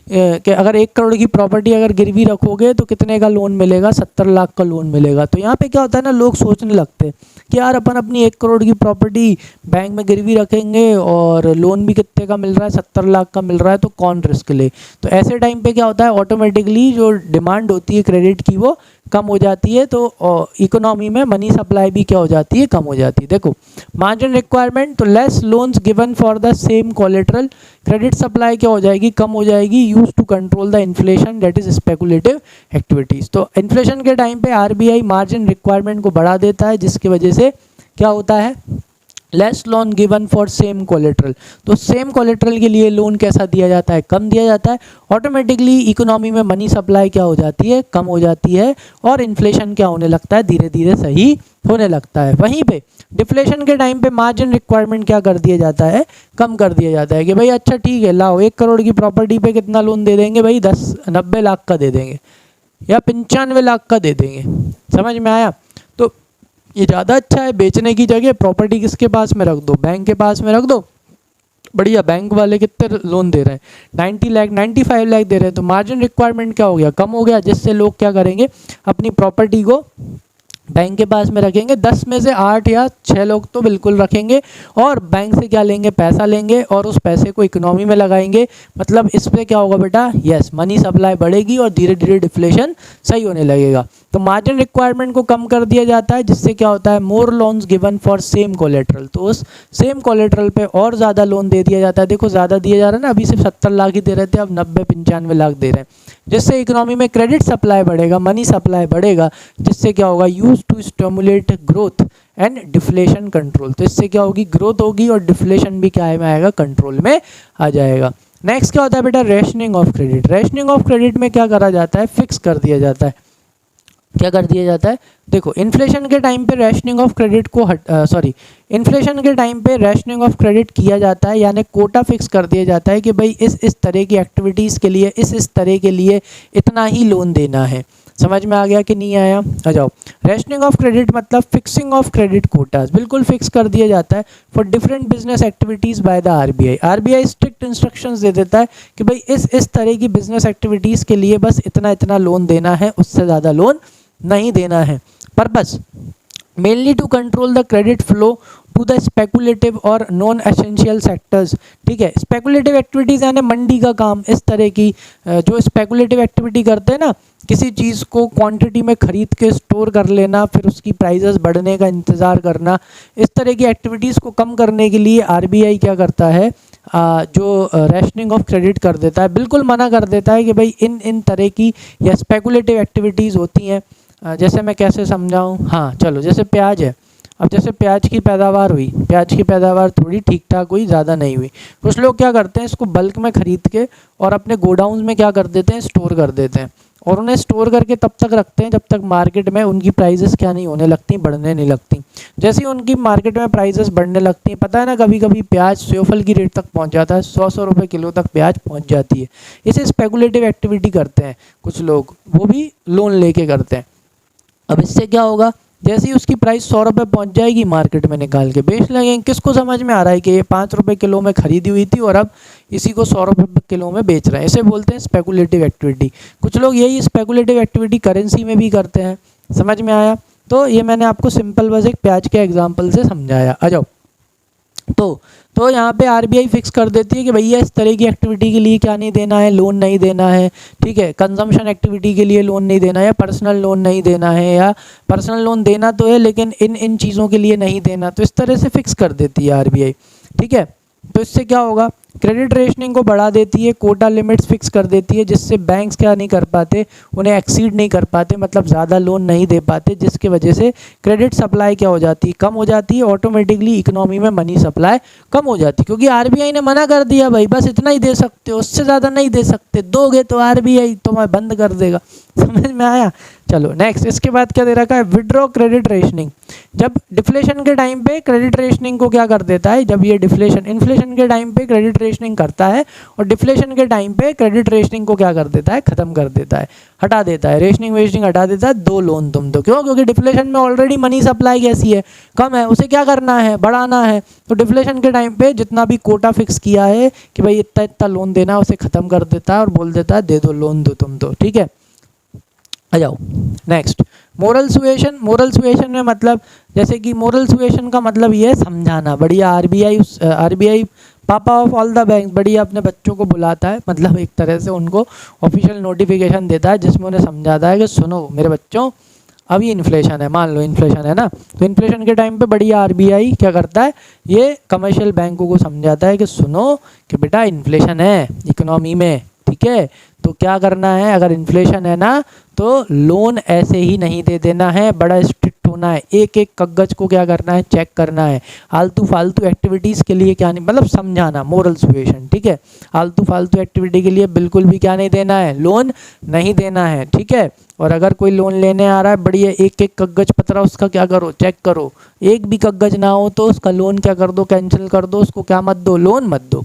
Speaker 1: कि अगर 1 करोड़ की प्रॉपर्टी अगर गिरवी रखोगे तो कितने का लोन मिलेगा, 70 लाख का लोन मिलेगा। तो यहाँ पे क्या होता है ना, लोग सोचने लगते हैं कि यार अपन अपनी 1 करोड़ की प्रॉपर्टी बैंक में गिरवी रखेंगे और लोन भी कितने का मिल रहा है, 70 लाख का मिल रहा है, तो कौन रिस्क ले। तो ऐसे टाइम पे क्या होता है, ऑटोमेटिकली जो डिमांड होती है क्रेडिट की वो कम हो जाती है, तो इकोनॉमी में मनी सप्लाई भी क्या हो जाती है, कम हो जाती है। देखो मार्जिन रिक्वायरमेंट, तो less loans given for the same collateral, credit supply क्या हो जाएगी, कम हो जाएगी, use to control the inflation that is speculative activities. तो इन्फ्लेशन के टाइम पे आरबीआई मार्जिन रिक्वायरमेंट को बढ़ा देता है, जिसकी वजह से क्या होता है, less loan given for same collateral. तो सेम कोलेट्रल के लिए लोन कैसा दिया जाता है, कम दिया जाता है। ऑटोमेटिकली इकोनॉमी में मनी सप्लाई क्या हो जाती है, कम हो जाती है, और इन्फ्लेशन क्या होने लगता है, धीरे धीरे सही होने लगता है। वहीं पे डिफ्लेशन के टाइम पे मार्जिन रिक्वायरमेंट क्या कर दिया जाता है, कम कर दिया जाता है कि भाई अच्छा ठीक है, लाओ 1 करोड़ की प्रॉपर्टी पे कितना लोन दे देंगे भाई, 90 लाख का दे देंगे या 95 लाख का दे देंगे। समझ में आया। तो ये ज़्यादा अच्छा है, बेचने की जगह प्रॉपर्टी किसके पास में रख दो, बैंक के पास में रख दो, बढ़िया। बैंक वाले कितने लोन दे रहे हैं, 90 लाख 95 लाख दे रहे हैं, तो मार्जिन रिक्वायरमेंट क्या हो गया, कम हो गया, जिससे लोग क्या करेंगे, अपनी प्रॉपर्टी को बैंक के पास में रखेंगे। 10 में से 8 या 6 लोग तो बिल्कुल रखेंगे और बैंक से क्या लेंगे, पैसा लेंगे और उस पैसे को इकोनॉमी में लगाएंगे। मतलब इस पे क्या होगा बेटा, यस, मनी सप्लाई बढ़ेगी और धीरे धीरे डिफ्लेशन सही होने लगेगा। तो मार्जिन रिक्वायरमेंट को कम कर दिया जाता है, जिससे क्या होता है, more loans given for same collateral. तो उस सेम कोलेट्रल पे और ज़्यादा लोन दे दिया जाता है। देखो ज़्यादा दिया जा रहा है ना, अभी सिर्फ 70 लाख ही दे रहे थे, अब 90-95 लाख दे रहे हैं, जिससे इकोनॉमी में क्रेडिट सप्लाई बढ़ेगा, मनी सप्लाई बढ़ेगा, जिससे क्या होगा, use to stimulate growth and deflation control. तो इससे क्या होगी, ग्रोथ होगी और डिफ्लेशन भी क्या में आएगा, कंट्रोल में आ जाएगा। नेक्स्ट क्या होता है बेटा, rationing of credit. Rationing of credit में क्या करा जाता है, फिक्स कर दिया जाता है। क्या कर दिया जाता है, देखो इन्फ्लेशन के टाइम पे रेशनिंग ऑफ क्रेडिट को इन्फ्लेशन के टाइम पे रेशनिंग ऑफ क्रेडिट किया जाता है, यानी कोटा फिक्स कर दिया जाता है कि भाई इस तरह की एक्टिविटीज़ के लिए इस तरह के लिए इतना ही लोन देना है। समझ में आ गया कि नहीं आया, आ जाओ। रेशनिंग ऑफ क्रेडिट मतलब फिक्सिंग ऑफ क्रेडिट कोटास, बिल्कुल फिक्स कर दिया जाता है for different business activities by the RBI. RBI strict instructions दे देता है कि भाई इस तरह की बिजनेस एक्टिविटीज़ के लिए बस इतना इतना लोन देना है, उससे ज़्यादा लोन नहीं देना है। Purpose mainly to control the credit flow to the speculative और नॉन एसेंशियल सेक्टर्स। ठीक है, स्पेकुलेटिव एक्टिविटीज़ यानी मंडी का काम, इस तरह की जो स्पेकुलेटिव एक्टिविटी करते हैं ना, किसी चीज़ को क्वांटिटी में ख़रीद के स्टोर कर लेना, फिर उसकी प्राइसेस बढ़ने का इंतज़ार करना, इस तरह की एक्टिविटीज़ को कम करने के लिए आरबीआई क्या करता है, जो रेशनिंग ऑफ क्रेडिट कर देता है, बिल्कुल मना कर देता है कि भाई इन तरह की या स्पेकुलेटिव एक्टिविटीज़ होती हैं। जैसे मैं कैसे समझाऊँ, हाँ चलो, जैसे प्याज है, अब जैसे प्याज की पैदावार हुई, प्याज की पैदावार थोड़ी ठीक ठाक हुई, ज़्यादा नहीं हुई, कुछ लोग क्या करते हैं, इसको बल्क में ख़रीद के और अपने गोडाउन में क्या कर देते हैं, स्टोर कर देते हैं, और उन्हें स्टोर करके तब तक रखते हैं जब तक मार्केट में उनकी प्राइसेस क्या नहीं होने लगती, बढ़ने नहीं लगती। जैसे ही उनकी मार्केट में प्राइसेस बढ़ने लगती हैं, पता है ना, कभी कभी प्याज सेवफल की रेट तक पहुंच जाता है, 100 रुपये किलो तक प्याज पहुंच जाती है। इसे स्पेकुलेटिव एक्टिविटी करते हैं कुछ लोग, वो भी लोन लेके करते हैं। अब इससे क्या होगा, जैसे ही उसकी प्राइस 100 रुपये पहुँच जाएगी, मार्केट में निकाल के बेच लगेंगे। किसको समझ में आ रहा है कि ये 5 रुपये किलो में खरीदी हुई थी और अब इसी को 100 रुपये किलो में बेच रहे हैं, इसे बोलते हैं स्पेकुलेटिव एक्टिविटी। कुछ लोग यही स्पेकुलेटिव एक्टिविटी करेंसी में भी करते हैं। समझ में आया। तो ये मैंने आपको सिंपल बस एक प्याज के एग्जाम्पल से समझाया। आ जाओ। तो यहाँ पे आरबीआई फिक्स कर देती है कि भैया इस तरह की एक्टिविटी के लिए क्या नहीं देना है, लोन नहीं देना है, ठीक है, कंजम्पशन एक्टिविटी के लिए लोन नहीं देना है, या पर्सनल लोन नहीं देना है, या पर्सनल लोन देना तो है लेकिन इन इन चीज़ों के लिए नहीं देना। तो इस तरह से फिक्स कर देती है आरबीआई, ठीक है। तो इससे क्या होगा, क्रेडिट रेशनिंग को बढ़ा देती है, कोटा लिमिट्स फिक्स कर देती है, जिससे बैंक्स क्या नहीं कर पाते, उन्हें एक्सीड नहीं कर पाते, मतलब ज़्यादा लोन नहीं दे पाते, जिसकी वजह से क्रेडिट सप्लाई क्या हो जाती है, कम हो जाती है, ऑटोमेटिकली इकोनॉमी में मनी सप्लाई कम हो जाती है, क्योंकि आरबीआई ने मना कर दिया भाई बस इतना ही दे सकते हो, उससे ज़्यादा नहीं दे सकते, दोगे तो आरबीआई तुम्हें बंद कर देगा। समझ में आया। चलो नेक्स्ट, इसके बाद क्या दे रखा है, विड्रॉ क्रेडिट रेशनिंग। जब डिफ्लेशन के टाइम पे क्रेडिट रेशनिंग को क्या कर देता है, जब ये डिफ्लेशन इन्फ्लेशन के टाइम पे क्रेडिट रेशनिंग करता है और डिफ्लेशन के टाइम पे क्रेडिट रेशनिंग को क्या कर देता है, खत्म कर देता है, हटा देता है, रेशनिंग वेशनिंग हटा देता है, दो लोन तुम दो। क्यों, क्योंकि डिफ्लेशन में ऑलरेडी मनी सप्लाई कैसी है, कम है, उसे क्या करना है, बढ़ाना है। तो डिफ्लेशन के टाइम पे जितना भी कोटा फिक्स किया है कि भाई इतना इतना लोन देना, उसे खत्म कर देता है और बोल देता है दे दो लोन दो तुम तो, ठीक है। आ जाओ next, moral suasion. Moral suasion में मतलब, जैसे कि मोरल सुएशन का मतलब ये है समझाना। बढ़िया आरबीआई पापा ऑफ ऑल द बैंक बढ़िया अपने बच्चों को बुलाता है, मतलब एक तरह से उनको ऑफिशियल नोटिफिकेशन देता है जिसमें उन्हें समझाता है कि सुनो मेरे बच्चों, अभी इन्फ्लेशन है, मान लो इन्फ्लेशन है ना, तो इन्फ्लेशन के टाइम पे बढ़िया आरबीआई क्या करता है, ये कमर्शियल बैंकों को समझाता है कि सुनो कि बेटा इन्फ्लेशन है इकोनॉमी में, ठीक है, तो क्या करना है, अगर इन्फ्लेशन है ना तो लोन ऐसे ही नहीं दे देना है, बड़ा स्ट्रिक्ट होना है, एक एक कागज को क्या करना है, चेक करना है, आलतू फालतू एक्टिविटीज़ के लिए क्या नहीं, मतलब समझाना, मोरल सुएशन, ठीक है। आलतू फालतू एक्टिविटी के लिए बिल्कुल भी क्या नहीं देना है, लोन नहीं देना है, ठीक है। और अगर कोई लोन लेने आ रहा है बढ़िया एक एक कागज पत्र उसका क्या करो, चेक करो, एक भी कागज ना हो तो उसका लोन क्या कर दो, कैंसिल कर दो, उसको क्या मत दो, लोन मत दो।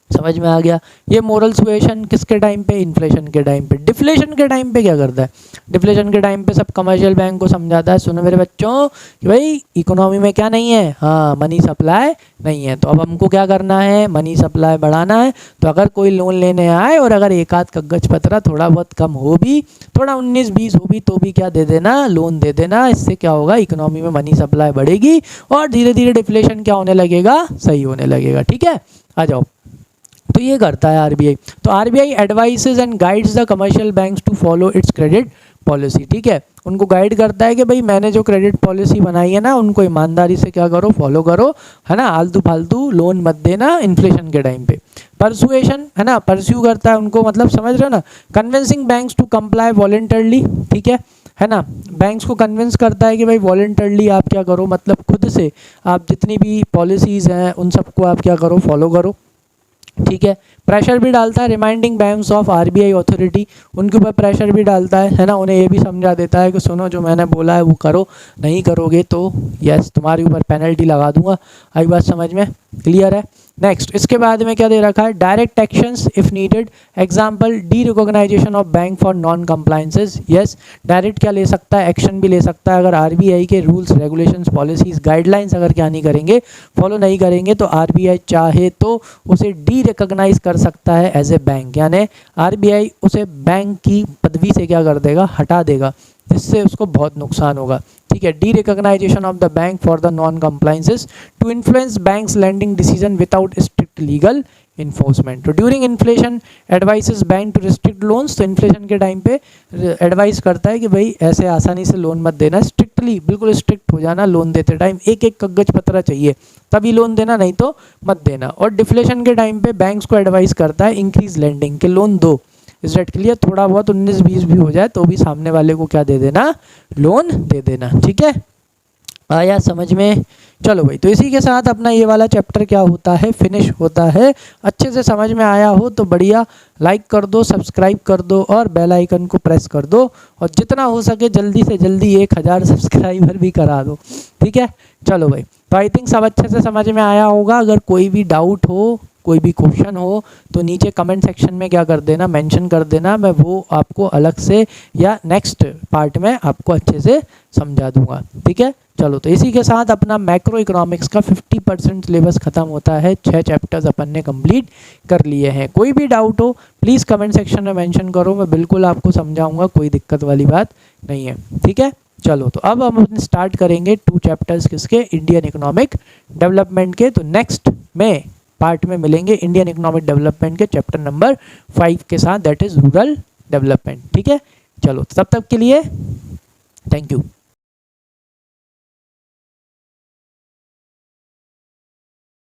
Speaker 1: समझ में आ गया। ये मोरल सुएशन किसके टाइम पे, इन्फ्लेशन के टाइम पे। डिफ्लेशन के टाइम पे क्या करता है, डिफ्लेशन के टाइम पे सब कमर्शियल बैंक को समझाता है, सुनो मेरे बच्चों कि भाई इकोनॉमी में क्या नहीं है, हाँ मनी सप्लाई नहीं है, तो अब हमको क्या करना है, मनी सप्लाई बढ़ाना है। तो अगर कोई लोन लेने आए और अगर एक आध कागज पत्र थोड़ा बहुत कम हो भी, थोड़ा 19-20 हो भी, तो भी क्या दे देना, लोन दे देना। इससे क्या होगा, इकोनॉमी में मनी सप्लाई बढ़ेगी और धीरे धीरे डिफ्लेशन क्या होने लगेगा, सही होने लगेगा, ठीक है। आ जाओ, तो ये करता है आरबीआई। तो RBI advises and guides the commercial banks to follow its credit policy, ठीक है, उनको गाइड करता है कि भाई मैंने जो क्रेडिट पॉलिसी बनाई है ना, उनको ईमानदारी से क्या करो, फॉलो करो, है ना, आलतू फालतू लोन मत देना इन्फ्लेशन के टाइम पे। परसुएशन, है ना, परस्यू करता है उनको, मतलब समझ रहे हो ना, convincing banks to comply voluntarily, ठीक है ना, बैंक्स को कन्विंस करता है कि भाई वॉलंटरली आप क्या करो, मतलब खुद से आप जितनी भी पॉलिसीज़ हैं उन सबको आप क्या करो, फॉलो करो, ठीक है। प्रेशर भी डालता है, reminding banks of RBI authority, उनके ऊपर प्रेशर भी डालता है ना, उन्हें ये भी समझा देता है कि सुनो जो मैंने बोला है वो करो, नहीं करोगे तो यस तुम्हारे ऊपर पेनल्टी लगा दूंगा। आई बात समझ में, क्लियर है। नेक्स्ट, इसके बाद में क्या दे रखा है, direct actions if needed, example de recognition of bank for non compliances. Yes, direct क्या ले सकता है, एक्शन भी ले सकता है, अगर आरबीआई के रूल्स रेगुलेशंस पॉलिसीज गाइडलाइंस अगर क्या नहीं करेंगे, फॉलो नहीं करेंगे, तो आरबीआई चाहे तो उसे डी रिकॉग्नाइज कर सकता है एज ए बैंक, यानी आरबीआई उसे बैंक की पदवी से क्या कर देगा, हटा देगा, जिससे उसको बहुत नुकसान होगा, ठीक है। D recognition of the bank for the non compliances to influence banks lending decision without strict legal enforcement. तो during inflation advises bank to restrict loans, तो इन्फ्लेशन के टाइम पे एडवाइस करता है कि भाई ऐसे आसानी से लोन मत देना, स्ट्रिक्टली बिल्कुल स्ट्रिक्ट हो जाना, लोन देते टाइम एक एक कागज पत्र चाहिए तभी लोन देना, नहीं तो मत देना। और डिफ्लेशन के टाइम पे बैंक्स को एडवाइस करता है इंक्रीज लेंडिंग, के लोन दो, इस रेट के लिए थोड़ा बहुत 19-20 भी हो जाए तो भी सामने वाले को क्या दे देना, लोन दे देना, ठीक है। आया समझ में। चलो भाई, तो इसी के साथ अपना ये वाला चैप्टर क्या होता है, फिनिश होता है। अच्छे से समझ में आया हो तो बढ़िया लाइक कर दो, सब्सक्राइब कर दो और बेल आइकन को प्रेस कर दो, और जितना हो सके जल्दी से जल्दी 1000 सब्सक्राइबर भी करा दो, ठीक है। चलो भाई, तो आई थिंक सब अच्छे से समझ में आया होगा। अगर कोई भी डाउट हो, कोई भी क्वेश्चन हो तो नीचे कमेंट सेक्शन में क्या कर देना, मेंशन कर देना, मैं वो आपको अलग से या नेक्स्ट पार्ट में आपको अच्छे से समझा दूंगा, ठीक है। चलो, तो इसी के साथ अपना मैक्रो इकोनॉमिक्स का 50% सिलेबस खत्म होता है। 6 चैप्टर्स अपन ने कंप्लीट कर लिए हैं। कोई भी डाउट हो प्लीज़ कमेंट सेक्शन में मेंशन करो, मैं बिल्कुल आपको समझाऊंगा, कोई दिक्कत वाली बात नहीं है, ठीक है। चलो तो अब हम स्टार्ट करेंगे 2 चैप्टर्स किसके, इंडियन इकोनॉमिक डेवलपमेंट के। तो नेक्स्ट में पार्ट में मिलेंगे इंडियन इकोनॉमिक डेवलपमेंट के चैप्टर नंबर 5 के साथ, दैट इज रूरल डेवलपमेंट। ठीक है, चलो तब तक के लिए थैंक यू।